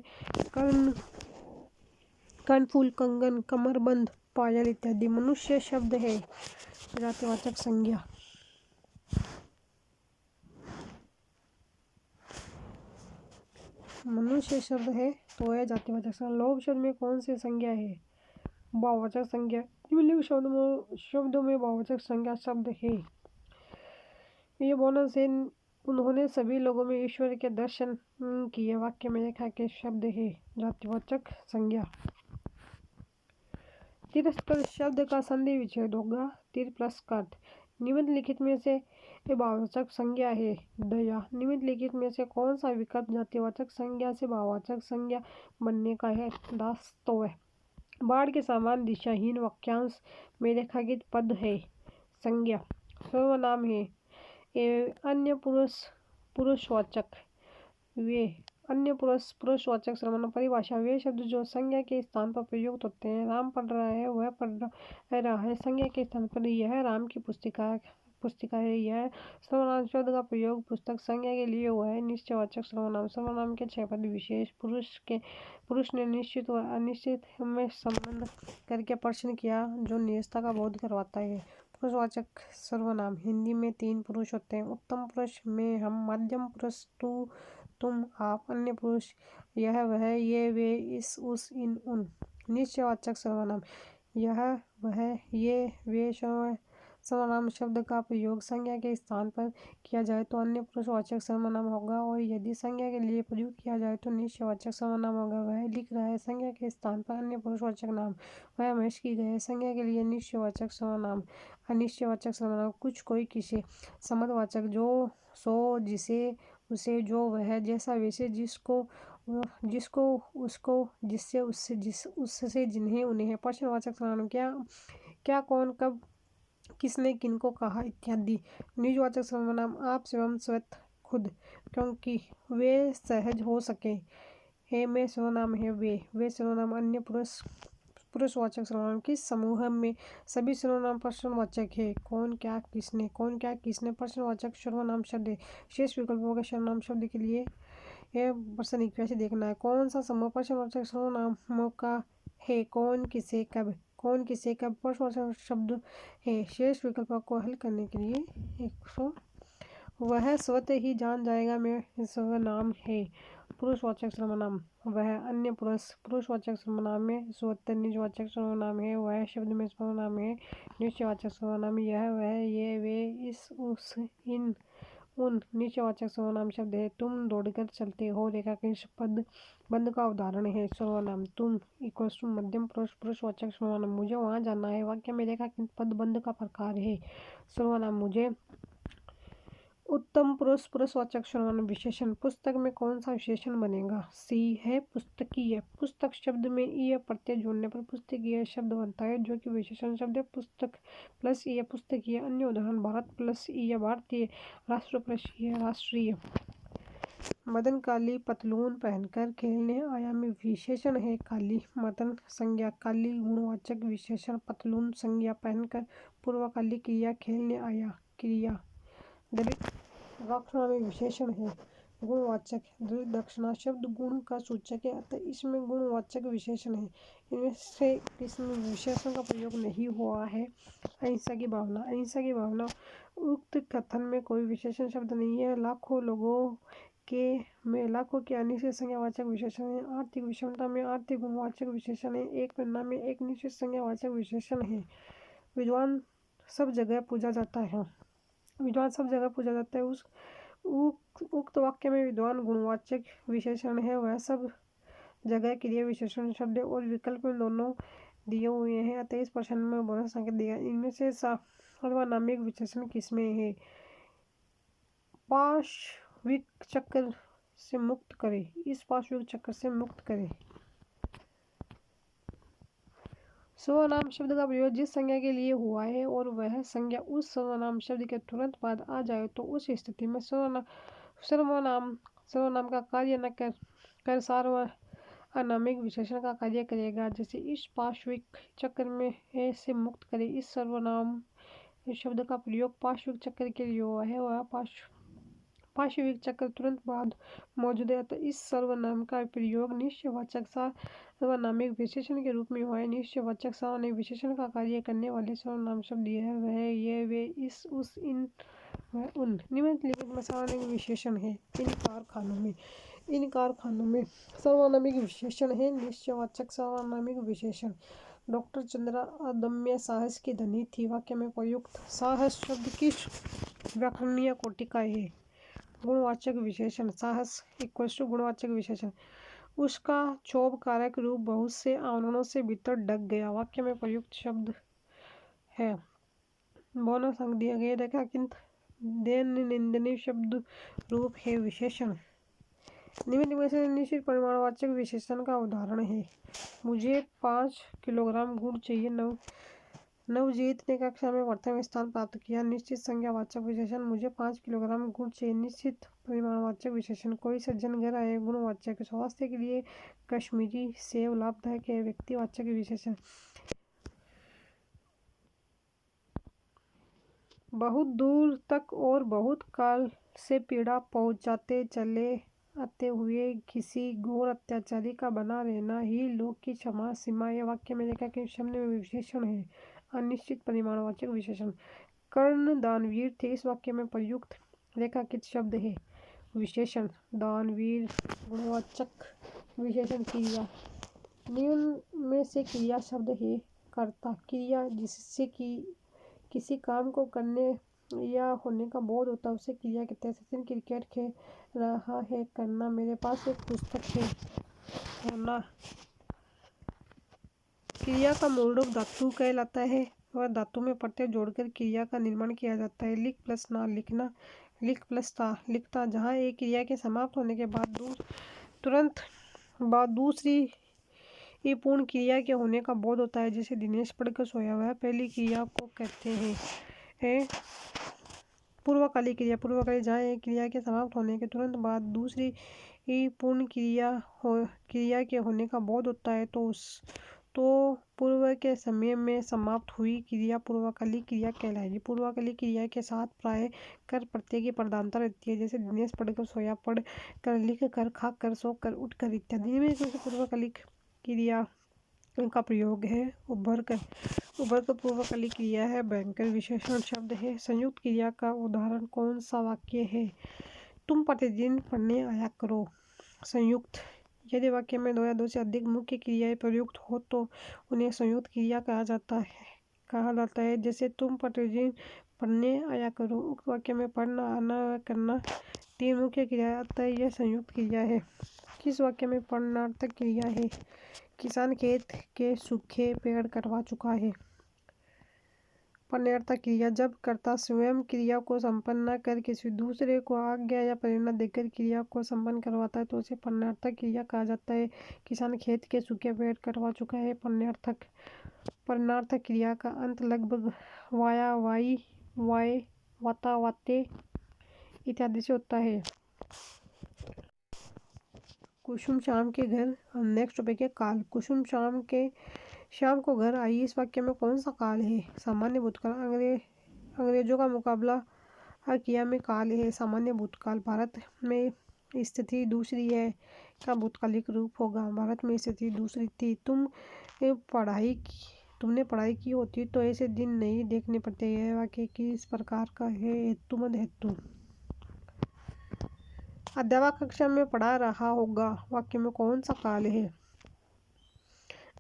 कर्णफूल, कंगन, कमरबंद, पायल इत्यादि। मनुष्य शब्द है जातिवाचक संज्ञा। मनुष्य शब्द है तो है जातिवाचक संज्ञा। लोभ शब्द में कौन सी संज्ञा है? भाववाचक संज्ञा। निम्नलिखित शब्दों में भाववाचक संज्ञा शब्द है। ये बोनस है। उन्होंने सभी लोगों में ईश्वर के दर्शन किए। वाक्य में रेखा के शब्द है जातिवाचक संज्ञा। तिरस्कृत शब्द का संधि विच्छेद होगा। तिर प्लस कर्त। निम्नलिखित में से भाववाचक संज्ञा है। दया। निम्नलिखित में से कौन सा विकल्प जातिवाचक संज्ञा से भाववाचक संज्ञा बनने का है? दास्तव। बाढ़ के समान दिशाहीन वाक्यांश में रेखांकित पद है संज्ञा। सर्वनाम है। अन्य पुरुषवाचक वे अन्य पुरुषवाचक सर्वनाम। परिभाषा, वे शब्द जो संज्ञा के स्थान पर प्रयुक्त होते हैं। राम पढ़ रहा है, वह पढ़ रहा है। संज्ञा के स्थान पर यह राम की पुस्तिका है। यह सर्वनाम शब्द का प्रयोग पुस्तक संज्ञा के लिए हुआ है। निश्चयवाचक सर्वनाम। सर्वनाम के 6 पद विशेष पुरुष ने निश्चित व अनिश्चित में संबंध करके प्रश्न किया जो निजता का बोध करवाता है। पुरुषवाचक सर्वनाम। हिंदी में 3 पुरुष होते हैं। उत्तम पुरुष में हम, मध्यम पुरुष तू तुम आप, अन्य पुरुष यह वह ये वे इस उस इन उन। निश्चयवाचक सर्वनाम। यह वह ये वे सर्वनाम शब्द का प्रयोग संज्ञा के स्थान पर किया जाए तो अन्य पुरुषवाचक सर्वनाम होगा, और यदि संज्ञा के लिए प्रयुक्त किया जाए तो निश्चयवाचक सर्वनाम होगा। वह लिख रहा है संज्ञा के स्थान पर अन्य पुरुषवाचक नाम। वह महेश की गए संज्ञा के लिए निश्चयवाचक सर्वनाम। अनिश्चयवाचक सर्वनाम। कुछ, कोई, किसे। संबंधवाचक। जो, सो, जिसे, उसे, जो, वह, जैसा, वैसे, जिसको, उसको, जिससे, उससे, जिन्हें, उन्हें। प्रश्नवाचक सर्वनाम। क्या, कौन, कब, किसने, किनको कहा इत्यादि। निजवाचक सर्वनाम। आप, स्वयं, स्वतः, खुद, क्योंकि वे सहज हो सके। है में सर्वनाम है वे सर्वनाम। अन्य पुरुषवाचक सर्वनाम। किस समूह में सभी सर्वनाम प्रश्नवाचक है। कौन, क्या, किसने प्रश्नवाचक सर्वनाम शब्द है। शेष विकल्पों के सर्वनाम शब्द के लिए यह प्रश्न एक से देखना है। कौन सा समूह प्रश्नवाचक सर्वनामों का है। कौन, किसे, कब प्रश्नवाचक शब्द है। शेष विकल्पों को हल करने के लिए वह स्वतः ही जान जाएगा मैं सर्वनाम है। पुरुषवाचक सर्वनाम। वह, अन्य पुरुषवाचक सर्वनाम में स्वतः। निजवाचक सर्वनाम है। वह शब्द में सर्वनाम है। निश्चयवाचक सर्वनाम। यह वह ये वे इस उस इन उन। निश्चयवाचक सर्वनाम शब्द है। तुम दौड़कर चलते हो रेखांकित पद बंद का उदाहरण है। सर्वनाम। तुम इक्वल्स टू मध्यम पुरुषवाचक सर्वनाम। मुझे वहां जाना है वाक्य में रेखांकित पद बंद का प्रकार है। सर्वनाम। मुझे। उत्तम पुरुषवाचक सर्वनाम। विशेषण। पुस्तक में कौन सा विशेषण बनेगा? सी है पुस्तकीय। पुस्तक शब्द में ईय प्रत्यय जोड़ने पर पुस्तकीय शब्द बनता है जो कि विशेषण शब्द है। पुस्तक प्लस ईय पुस्तकीय। अन्य उदाहरण भारत प्लस ईय भारतीय, राष्ट्र प्लस ईय राष्ट्रीय। मदन काली पतलून पहनकर खेलने आया में विशेषण है काली। मदन संज्ञा। काली गुणवाचक विशेषण। पतलून संज्ञा। पहनकर पूर्वकाली क्रिया। खेलने आया क्रिया। दलित वाक्य में विशेषण है। गुणवाचक दक्षिणा शब्द गुण का सूचक है, अतः इसमें गुणवाचक विशेषण है। इनमें से किसमें विशेषण का प्रयोग नहीं हुआ है? अहिंसा की भावना। अहिंसा की भावना उक्त कथन में कोई विशेषण शब्द नहीं है। लाखों के अनिश्चित संज्ञावाचक विशेषण है। आर्थिक विषमता में आर्थिक गुणवाचक विशेषण है। एक पन्ना में एक निश्चित संज्ञावाचक विशेषण है। विद्वान सब जगह पूजा जाता है। विद्वान सब जगह पूजा जाता है। उक्त वाक्य में विद्वान गुणवाचक विशेषण है, वह सब जगह क्रिया विशेषण शब्द और विकल्प में दोनों दिए हुए हैं, अतः इस प्रश्न में बोनस संकेत दिया। इनमें से सार्वनामिक विशेषण किसमें है? पाशविक चक्र से मुक्त करे, इस पाशविक चक्र से मुक्त करे। सर्वनाम शब्द का प्रयोग जिस संज्ञा के लिए हुआ है और वह संज्ञा उस सर्वनाम शब्द के तुरंत बाद आ जाए तो उस स्थिति में सर्वनाम का कार्य न कर सार्वनामिक विशेषण का कार्य करेगा। जैसे इस पाशविक चक्र में है से मुक्त करे, इस सर्वनाम शब्द का प्रयोग पाशविक चक्र के लिए हुआ है, वह पाशविक चक्र तुरंत बाद मौजूद है, तो इस सर्वनाम का प्रयोग निश्चयवाचक सर्वनामिक विशेषण के रूप में हुआ है। निश्चयवाचक सर्वनामिक विशेषण का कार्य करने वाले सर्वनाम शब्द यह, वह, ये, वे, इस, उस, इन, वह, उन निम्नलिखित में सर्वनामिक विशेषण है। इन कारखानों में सर्वनामिक विशेषण है। निश्चयवाचक सर्वनामिक विशेषण। डॉक्टर चंद्रा अदम्य साहस की धनी थी। वाक्य में प्रयुक्त साहस शब्द किस व्याकरणीय कोटि का है? गुणवाचक विशेषण। साहस इक्वल्स टू गुणवाचक विशेषण। उसका क्षोभ कारक रूप बहुत से आवरणों से भीतर ढक गया। वाक्य में प्रयुक्त शब्द है। बोनस अंक दिया गया। रेखांकित दैनंदिनी शब्द रूप है विशेषण। निम्न में से निश्चित परिमाणवाचक विशेषण का उदाहरण है। मुझे 5 किलोग्राम गुड़ चाहिए। नवजीत ने कक्षा में प्रथम स्थान प्राप्त किया। निश्चित संज्ञावाचक विशेषण। मुझे 5 किलोग्राम गुड़ चाहिए। निश्चित परिमाणवाचक विशेषण। कोई सज्जन घर आए। गुणवाचक। स्वास्थ्य के लिए कश्मीरी सेब लाभदायक है। व्यक्तिवाचक विशेषण। बहुत दूर तक और बहुत काल से पीड़ा पहुंचाते चले आते हुए किसी घोर अत्याचारी का बना रहना ही लोक की क्षमा सीमा। यह वाक्य में रेखा के शब्द में विशेषण है। अनिश्चित परिमाणवाचक विशेषण। कर्ण दानवीर थे। इस वाक्य में प्रयुक्त रेखांकित शब्द है विशेषण। दानवीर गुणवाचक विशेषण। क्रिया। निम्न में से क्रिया शब्द है कर्ता। क्रिया जिससे कि किसी काम को करने या होने का बोध होता है उसे क्रिया कहते हैं। सचिन क्रिकेट खेल रहा है। करना। मेरे पास एक पुस्तक है। होना। क्रिया का मूल रूप धातु कहलाता है। वह धातु में प्रत्यय जोड़कर क्रिया का निर्माण किया जाता है। लिख प्लस ना लिखना। लिख प्लस था लिखता। जहाँ एक क्रिया के समाप्त होने के बाद तुरंत बाद दूसरी पूर्ण क्रिया के होने का बोध होता है। जैसे दिनेश पढ़कर सोया। वह पहली क्रिया को कहते हैं पूर्वकालिक क्रिया। पूर्वकालिक जहाँ एक क्रिया के समाप्त होने के तुरंत बाद दूसरी पूर्ण क्रिया के होने का बोध होता है तो पूर्व के समय में समाप्त हुई क्रिया पूर्वकालिक क्रिया कहलाएगी। पूर्वकालिक क्रिया के साथ प्राय कर प्रत्यय की प्रधानता रहती है। जैसे दिनेश पढ़कर सोया। पढ़ कर, लिख कर, खा कर, सो कर, उठ कर इत्यादि। इनमें से पूर्वकालिक क्रिया का प्रयोग है उभर कर पूर्वकालिक क्रिया है। भयंकर विशेषण शब्द है। संयुक्त क्रिया का उदाहरण कौन सा वाक्य है? तुम प्रतिदिन पढ़ने आया करो। संयुक्त। यदि वाक्य में 2 या 2 से अधिक मुख्य क्रियाएं प्रयुक्त हो तो उन्हें संयुक्त क्रिया कहा जाता है। जैसे तुम प्रतिदिन पढ़ने आया करो। उक्त वाक्य में पढ़ना, आना, करना 3 मुख्य क्रिया, अतः यह संयुक्त क्रिया है। किस वाक्य में पढ़नार्थक क्रिया है? किसान खेत के सूखे पेड़ कटवा चुका है। पढ़नार्थक क्रिया। जब कर्ता स्वयं क्रिया को संपन्न न कर किसी दूसरे को आज्ञा या प्रेरणा देकर क्रिया को संपन्न करवाता है तो उसे पढ़नार्थक क्रिया कहा जाता है। किसान खेत के सूखे पेड़ कटवा चुका है। पढ़नार्थक क्रिया का अंत लगभग वाया, वाई, वाय, वाता, वाते इत्यादि से होता है। कुसुम शाम के घर। नेक्स्ट टॉपिक है काल। कुसुम शाम को घर आई। इस वाक्य में कौन सा काल है? सामान्य भूतकाल। अंग्रेजों का मुकाबला किया में काल है सामान्य भूतकाल। भारत में स्थिति दूसरी है का भूतकालिक रूप होगा। भारत में स्थिति दूसरी थी। तुमने पढ़ाई की होती तो ऐसे दिन नहीं देखने पड़ते। यह वाक्य किस प्रकार का है? हेतुमद हेतु। अध्यापक कक्षा में पढ़ा रहा होगा वाक्य में कौन सा काल है?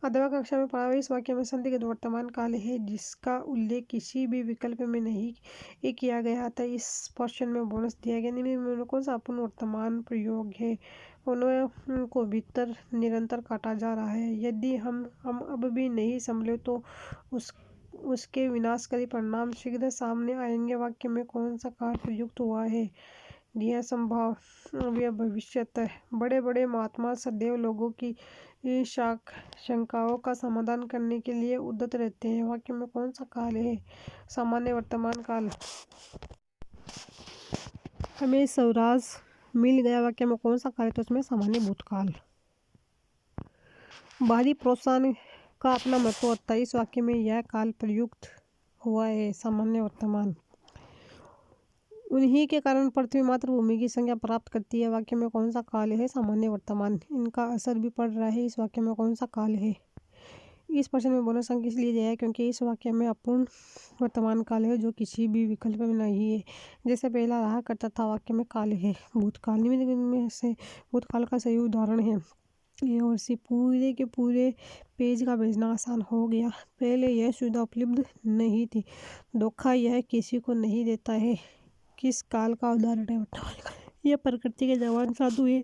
अध्यापक कक्षा में पढ़ा हुआ इस वाक्य में संदिग्ध वर्तमान काल है जिसका उल्लेख किसी भी विकल्प में नहीं किया गया था। इस पोर्शन में बोनस दिया गया। निम्न में कौन सा अपूर्ण वर्तमान प्रयोग है? उन्हें को भीतर निरंतर काटा जा रहा है। यदि हम अब भी नहीं संभले तो उसके विनाशकारी परिणाम शीघ्र सामने आएंगे। वाक्य में कौन सा काल प्रयुक्त हुआ है? यह संभाव्य भविष्यत। बड़े बड़े महात्मा सदैव लोगों की शंकाओं का समाधान करने के लिए उद्यत रहते हैं। वाक्य में कौन सा काल है? सामान्य वर्तमान काल। हमें स्वराज मिल गया वाक्य में कौन सा काल है? तो उसमें सामान्य भूतकाल। बाहरी प्रोत्साहन का अपना महत्व होता है। इस वाक्य में यह काल प्रयुक्त हुआ है सामान्य वर्तमान। उन्हीं के कारण पृथ्वी मातृभूमि की संज्ञा प्राप्त करती है। वाक्य में कौन सा काल है? सामान्य वर्तमान। इनका असर भी पड़ रहा है। इस वाक्य में कौन सा काल है? इस प्रश्न में बोनस अंक इसलिए दिया है क्योंकि इस वाक्य में अपूर्ण वर्तमान काल है जो किसी भी विकल्प में नहीं है। जैसे पहला रहा करता था वाक्य में काल है भूतकाल। निम्न में से भूतकाल का सही उदाहरण है ये। और सी पूरे के पूरे पेज का भेजना आसान हो गया। पहले यह सुविधा उपलब्ध नहीं थी। धोखा यह किसी को नहीं देता है। किस काल का उदाहरण है? वर्तमान काल। यह प्रकृति के जवान साधु है।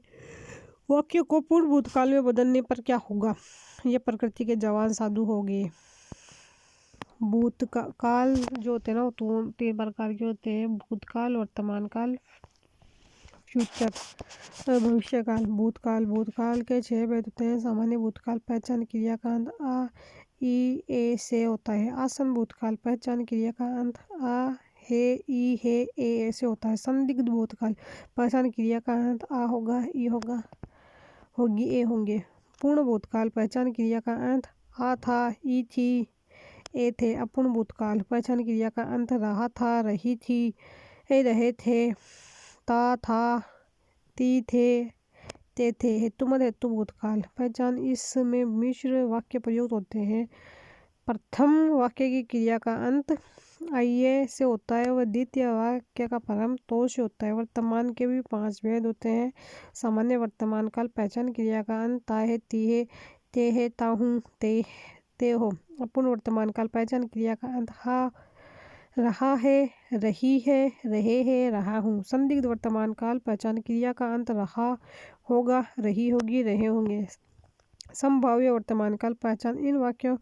वाक्य को पूर्ण भूतकाल में बदलने पर क्या होगा? यह प्रकृति के जवान साधु हो गए। भूतकाल जो होते हैं ना वो तीन प्रकार के होते हैं। भूतकाल, वर्तमान काल, फ्यूचर, भविष्य काल। भूतकाल के 6 भेद होते हैं। सामान्य भूतकाल पहचान क्रिया का अंत आ ई ए से होता है। आसन भूतकाल पहचान क्रिया का अंत आ हे ई हे ए से होता है। संदिग्ध भूतकाल पहचान क्रिया का अंत आ होगा ई होगा होगी ए होंगे। पूर्ण भूतकाल पहचान क्रिया का अंत आ था ई थी ए थे। अपूर्ण भूतकाल पहचान क्रिया का अंत रहा था रही थी ए रहे थे ता था ती थे ते थे। हेतुमद हेतु भूतकाल पहचान इसमें मिश्र वाक्य प्रयुक्त होते हैं। प्रथम वाक्य की क्रिया का अंत आइए से होता है व द्वितीय वाक्य का प्रारंभ तो से होता है। वर्तमान के भी 5 भेद होते हैं। सामान्य वर्तमान काल पहचान क्रिया का अंत ता है ती है ते है ताहूँ ते हो। अपूर्ण वर्तमान काल पहचान क्रिया का अंत हा रहा है रही है रहे है रहा हूँ। संदिग्ध वर्तमान काल पहचान क्रिया का अंत रहा होगा रही होगी रहे होंगे। संभाव्य वर्तमान काल पहचान इन वाक्यों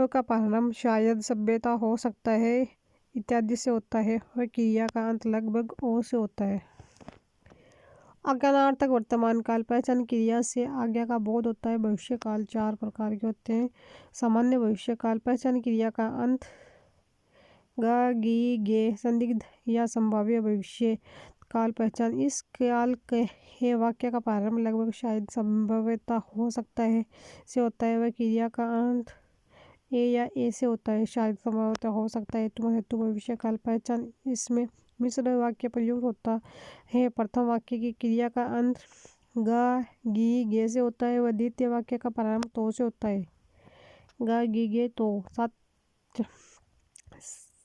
का प्रारंभ शायद सभ्यता हो सकता है इत्यादि से होता है और क्रिया का अंत लगभग ओ से होता है। आज्ञानार्थक वर्तमान काल पहचान क्रिया से आज्ञा का बोध होता है। भविष्य काल 4 प्रकार के होते हैं। सामान्य भविष्य काल पहचान क्रिया का अंत गा गी गे। संदिग्ध या संभाव्य भविष्य काल पहचान इस काल के वाक्य का प्रारंभ लगभग शायद संभवता हो सकता है से होता है वह क्रिया का अंत ए या ए से होता है शायद संभवता हो सकता है। हेतु भविष्य काल पहचान इसमें मिश्र वाक्य प्रयुक्त होता है। प्रथम वाक्य की क्रिया का अंत गा गी गे से होता है व द्वितीय वाक्य का प्रारंभ तो से होता है। गा गी गे तो।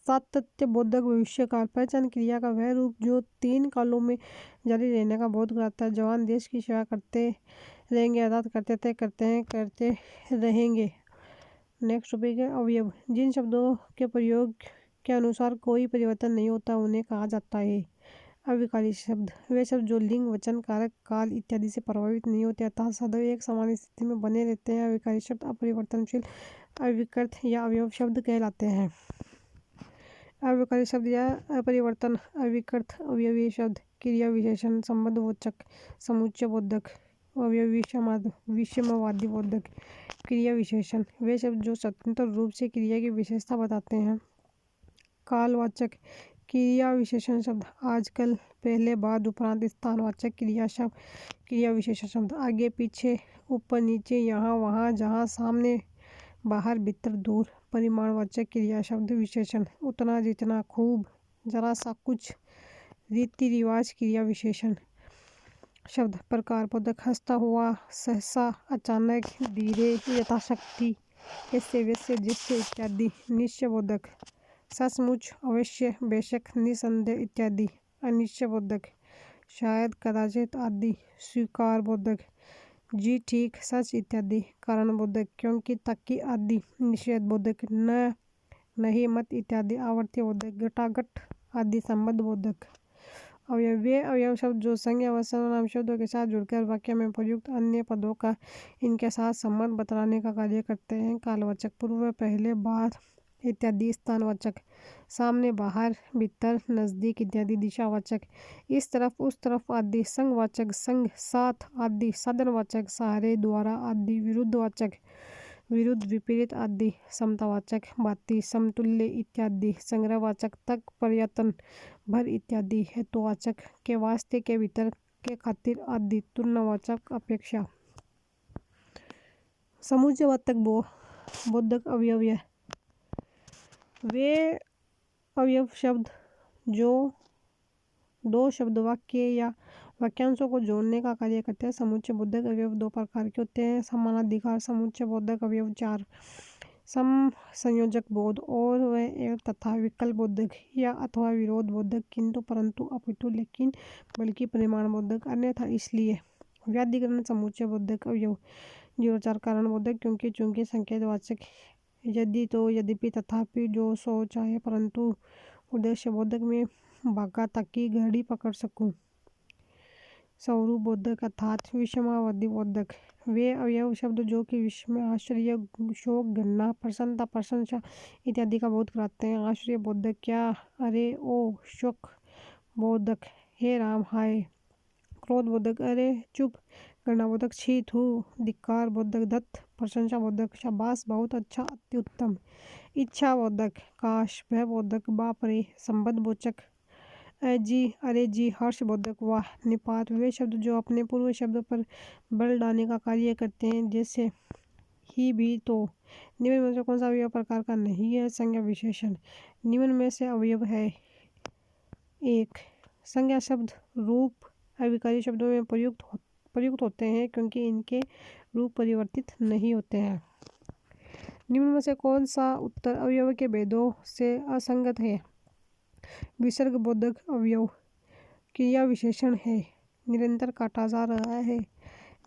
सातत्य बोधक भविष्य काल पहचान क्रिया का वह रूप जो 3 कालों में जारी रहने का बोध कराता है। जवान देश की सेवा करते रहेंगे अर्थात करते थे करते हैं करते रहेंगे। नेक्स्ट टॉपिक है अवयव। जिन शब्दों के प्रयोग के अनुसार कोई परिवर्तन नहीं होता उन्हें कहा जाता है अविकारी शब्द। वे शब्द जो लिंग वचन कारक काल इत्यादि से प्रभावित नहीं होते अर्थात सदैव एक समान स्थिति में बने रहते हैं। अविकारी शब्द अपरिवर्तनशील अविकृत या अवयव शब्द कहलाते हैं। अविकारी शब्द या अपरिवर्तन अविकृत अवयवी शब्द क्रिया विशेषण संबंधवाचक समुच्चय बोधक विषमवादी बोधक क्रिया विशेषण वे शब्द जो स्वतंत्र रूप से क्रिया की विशेषता बताते हैं। कालवाचक क्रिया विशेषण शब्द आजकल पहले बाद उपरांत स्थानवाचक क्रिया विशेषण शब्द आगे पीछे ऊपर नीचे यहाँ वहाँ जहाँ सामने बाहर भीतर दूर। परिमाणवाचक क्रिया शब्द विशेषण उतना जितना खूब जरा सा कुछ। रीति रिवाज क्रिया विशेषण शब्द प्रकार बोधक हंसता हुआ, सहसा, अचानक, धीरे, यथाशक्ति, ऐसे वैसे जैसे इत्यादि। निश्चय बोधक सचमुच, अवश्य, बेशक, निसंदेह इत्यादि। अनिश्चय बोधक शायद, कदाचित आदि। स्वीकार बोधक जी ठीक, सच इत्यादि। कारण बोधक क्योंकि, ताकि आदि। निषेध बोधक न, नहीं, मत इत्यादि। आवर्ती बोधक घटाघट आदि। संबंध बोधक अवयव अवयव शब्द जो संज्ञा व सर्वनाम शब्दों के साथ जुड़कर वाक्य में प्रयुक्त अन्य पदों का इनके साथ संबंध बतलाने का कार्य करते हैं। कालवाचक पूर्व, पहले, बाद इत्यादि। स्थानवाचक सामने, बाहर, भीतर, नजदीक इत्यादि। दिशावाचक इस तरफ, उस तरफ आदि। संघवाचक संग, साथ आदि। साधनवाचक सहारे, द्वारा आदि। विरुद्धवाचक विरुद्ध, विपरीत आदि। समतावाचक भांति, समतुल्य इत्यादि। संग्रहवाचक तक, पर्यटन, भर इत्यादि। हेतुवाचक के वास्ते, के भीतर, के खातिर आदि। तुलनावाचक अपेक्षा। समुच्चयवाचक बोधक अवयव वे अवयव शब्द जो दो शब्द, वाक्य या वाक्यांशों को जोड़ने का कार्य करते हैं। समुच्चय बोधक अवयव दो प्रकार के होते हैं। समानाधिकार समुच्चय बोधक अवयव 4। सम संयोजक बोध और व एवं तथा। विकल्प बोधक या अथवा विरोध बोधक, किंतु, परंतु, अपितु, लेकिन, बल्कि, परिमाण बोधक, अन्यथा, इसलिए। व्याधिकरण समुच्चय बोधक अवयव 04। कारण बोधक क्योंकि, चूंकि, संकेतवाचक यदि, तो, यद्यपि, तथापि, जो, सो, चाहे, परंतु। उद्देश्य बोधक में भागा ताकि घड़ी पकड़ सकूं। स्वरूप बोधक अर्थात विषमावधि बोधक वे अवयव शब्द जो कि विषय में आश्चर्य, शोक, घृणा, प्रसन्नता, प्रशंसा इत्यादि का बोध कराते हैं। आश्चर्य बोधक क्या, अरे, ओ। शोक बोधक हे राम, हाय। क्रोध बोधक अरे, चुप। घृणा बोधक छी, थू। धिक्कार बोधक धत। प्रशंसा बोधक शाबाश, बहुत अच्छा, अति उत्तम। इच्छा बोधक काश। भय बोधक बाप रे। संबंध बोधक अजी, अरे जी। हर्ष बोधक वाह। निपात वे शब्द जो अपने पूर्व शब्द पर बल डालने का कार्य करते हैं, जैसे ही, भी, तो। निम्न में से कौन सा अवयव प्रकार का नहीं है? संज्ञा विशेषण निम्न में से अवयव है। 1। संज्ञा शब्द रूप अविकारी शब्दों में प्रयुक्त होते हैं क्योंकि इनके रूप परिवर्तित नहीं होते हैं। निम्न में से कौन सा उत्तर अवयव के भेदों से असंगत है? विसर्ग बोधक अवयव क्रिया विशेषण है। निरंतर काटा जा रहा है।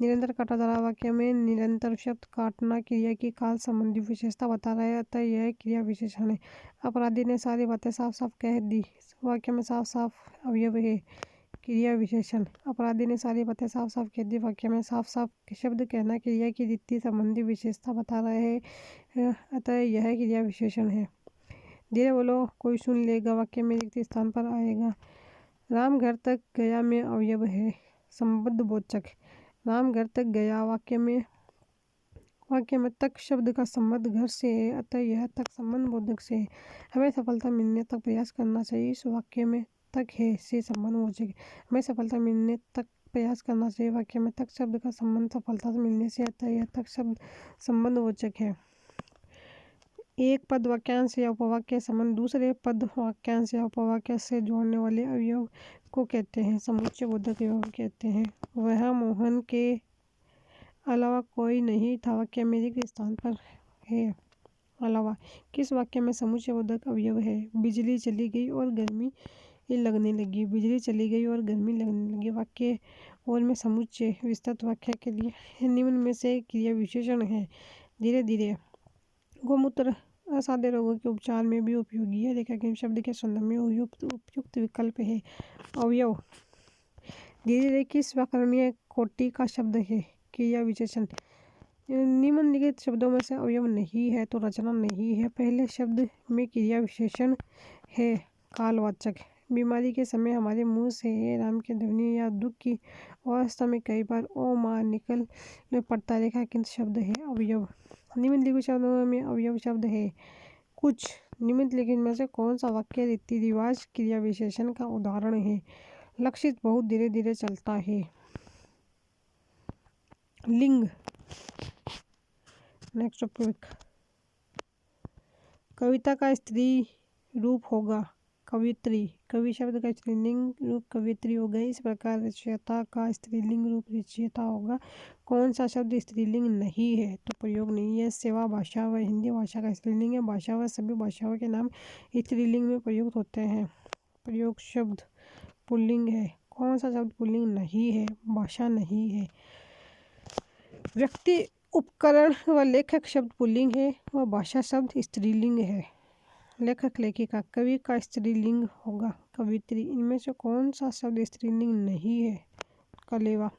निरंतर काटा जा रहा वाक्य में निरंतर शब्द काटना क्रिया की काल संबंधी विशेषता बता रहा है, अतः यह क्रिया विशेषण है। अपराधी ने सारी बातें साफ साफ कह दी। वाक्य में साफ साफ अवयव है। क्रिया विशेषण अपराधी ने सारी बातें साफ साफ कह दी वाक्य में साफ साफ शब्द कहना क्रिया की रीति संबंधी विशेषता बता रहे हैं, अतः यह क्रिया विशेषण है। धीरे बोलो, कोई सुन लेगा वाक्य में रिक्त स्थान पर आएगा। राम घर तक गया में अवयव है। संबंध बोधक राम घर तक गया वाक्य में तक शब्द का संबंध घर से है, अतः यह तक संबंध बोधक से है। हमें सफलता मिलने तक प्रयास करना चाहिए, इस वाक्य में तक है से संबंध बोधक है। हमें सफलता मिलने तक प्रयास करना चाहिए वाक्य में तक शब्द का संबंध सफलता से मिलने से, अतः यह तक शब्द संबंध बोधक है। एक पद वाक्यांश या उपवाक्य संबंध दूसरे पद वाक्यांश या उपवाक्य से जोड़ने वाले अवयव को कहते हैं समुच्चय बोधक अवयव कहते हैं। वह मोहन के अलावा कोई नहीं था वाक्य में रिक्त स्थान पर है। अलावा किस वाक्य में समुच्चय बोधक अवयव है? बिजली चली गई और गर्मी लगने लगी। बिजली चली गई और गर्मी लगने लगी वाक्य और में समुच्चय विस्तृत वाक्य के लिए निम्न में से क्रिया विशेषण है। धीरे धीरे गोमूत्र असाध्य रोगों के उपचार में भी उपयोगी है। रेखांकित शब्द के संदर्भ में उपयुक्त विकल्प है। अवयव धीरे धीरे किस व्याकरणीय कोटि का शब्द है? क्रिया विशेषण निम्नलिखित शब्दों में से अवयव नहीं है तो रचना नहीं है। पहले शब्द में क्रिया विशेषण है। कालवाचक बीमारी के समय हमारे मुंह से हे राम की ध्वनि या दुख की अवस्था में कई बार ओ मां निकल पड़ता रेखांकित शब्द है। अवयव निम्नलिखित शब्दों में अवयव शब्द है। कुछ निम्नलिखित में से कौन सा वाक्य रीति रिवाज क्रिया विशेषण का उदाहरण है? लक्षित बहुत धीरे धीरे चलता है। लिंग नेक्स्ट टॉपिक कविता का स्त्री रूप होगा। कवित्री, कवि शब्द का स्त्रीलिंग रूप कवित्री होगा। इस प्रकार रचयिता का स्त्रीलिंग रूप रचयिता होगा। कौन सा शब्द स्त्रीलिंग नहीं है? तो प्रयोग नहीं है। सेवा भाषा व हिंदी भाषा का स्त्रीलिंग है। भाषा व सभी भाषाओं के नाम स्त्रीलिंग में प्रयुक्त होते हैं। प्रयोग शब्द पुल्लिंग है। कौन सा शब्द पुल्लिंग नहीं है? भाषा नहीं है। व्यक्ति, उपकरण व लेखक शब्द पुल्लिंग है व भाषा शब्द स्त्रीलिंग है। लेखक लेखिका, कवि का स्त्रीलिंग होगा कवित्री। इनमें से कौन सा शब्द स्त्रीलिंग नहीं है? कलेवा,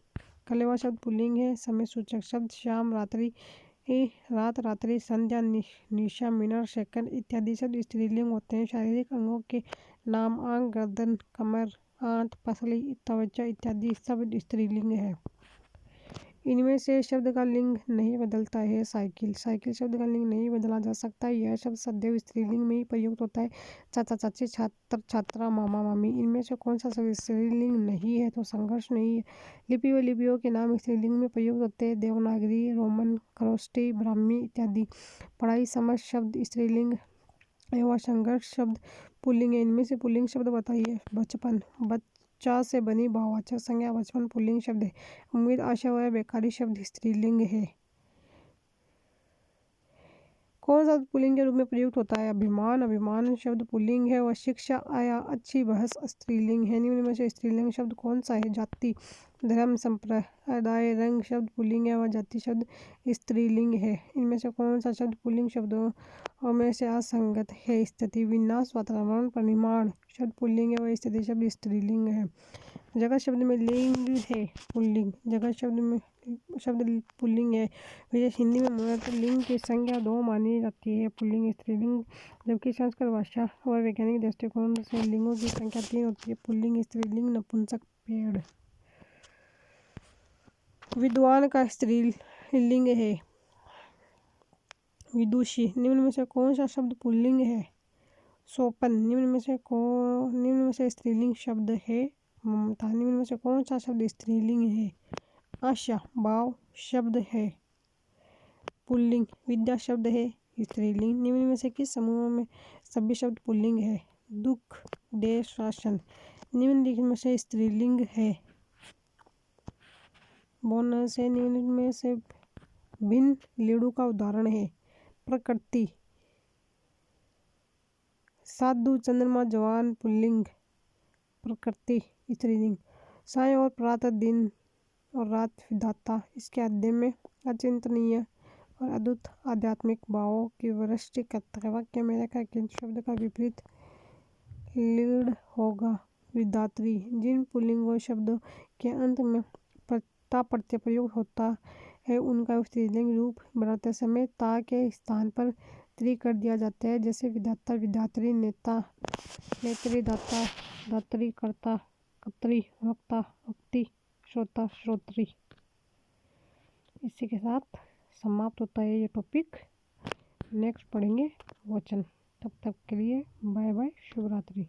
कलेवा शब्द पुल्लिंग है। समय सूचक शब्द शाम, रात्रि, रात, रात्रि, संध्या, निशा, मिनट, सेकंड इत्यादि शब्द स्त्रीलिंग होते हैं। शारीरिक अंगों के नाम आंख, गर्दन, कमर, आंत, पसली, त्वचा इत्यादि शब्द स्त्रीलिंग है। इनमें से शब्द का लिंग नहीं बदलता है। साइकिल, साइकिल शब्द का लिंग नहीं बदला जा सकता। यह शब्द सदैव स्त्रीलिंग में ही प्रयुक्त होता है। चाचा चाची, छात्र छात्रा, मामा मामी। इनमें से कौन सा शब्द स्त्रीलिंग नहीं है? तो संघर्ष नहीं है। लिपि व लिपियों के नाम स्त्रीलिंग में प्रयुक्त होते हैं। देवनागरी, रोमन, खरोष्टी, ब्राह्मी इत्यादि। पढ़ाई, समझ शब्द स्त्रीलिंग एवं संघर्ष शब्द पुल्लिंग है। इनमें से पुल्लिंग शब्द बताइए। बचपन, बच्चा से बनी भाववाचक संज्ञा बचपन पुल्लिंग शब्द है। उम्मीद, आशा व बेकारी शब्द स्त्रीलिंग है। कौन सा पुल्लिंग के रूप में प्रयुक्त होता है? अभिमान, अभिमान शब्द पुल्लिंग है। व शिक्षा, आया, अच्छी, बहस स्त्रीलिंग है। निम्न में से स्त्रीलिंग शब्द कौन सा है? जाति, धर्म, संप्रदाय, रंग शब्द पुल्लिंग है व जाति शब्द स्त्रीलिंग है। इनमें से कौन सा शब्द पुल्लिंग शब्दों में से असंगत है? स्थिति, विनाश, वातावरण, परिमाण शब्द पुल्लिंग है व स्थिति शब्द स्त्रीलिंग है। जगत शब्द में लिंग है पुल्लिंग। जगत शब्द पुल्लिंग है। विशेष हिंदी में मूलतः लिंग की संख्या 2 मानी जाती है, पुल्लिंग स्त्रीलिंग, जबकि संस्कृत भाषा व वैज्ञानिक दृष्टिकोण से लिंगों की संख्या 3 होती है, पुल्लिंग स्त्रीलिंग, नपुंसक, पेड़। विद्वान का स्त्रीलिंग है विदुषी। निम्न में से कौन सा शब्द पुल्लिंग है? सोपन। निम्न में से स्त्रीलिंग शब्द है ममता। निम्न में से कौन सा शब्द स्त्रीलिंग है? आशा। भाव शब्द है पुल्लिंग। विद्या शब्द है स्त्रीलिंग। निम्न में से किस समूह में सभी शब्द पुल्लिंग है? दुख, देश, शासन। निम्नलिखित में से स्त्रीलिंग है? बोनस है। निम्न में से भिन्न लीडू का उदाहरण है? प्रकृति, साधु, चंद्रमा, जवान पुल्लिंग, प्रकृति स्त्रीलिंग। साय और प्रातः, दिन और रात विधाता। इसके अध्ययन में अचिंतनीय और अद्भुत आध्यात्मिक भावों की वृष्टि करता है। वाक्य में रेखा किन शब्द का विपरीत लीड होगा? विधात्री। जिन पुल्लिंग शब्दों के अंत में ता प्रत्यय प्रयोग होता है उनका स्त्रीलिंग रूप बनाते समय ता के स्थान पर त्री कर दिया जाता है, जैसे विधाता, विधात्री, नेता, नेत्री, दाता, दात्री, कर्ता, कर्त्री, वक्ता, वक्ती, श्रोता, श्रोत्री। इसी के साथ समाप्त होता है ये टॉपिक। नेक्स्ट पढ़ेंगे वचन। तब तक के लिए बाय बाय, शुभ रात्रि।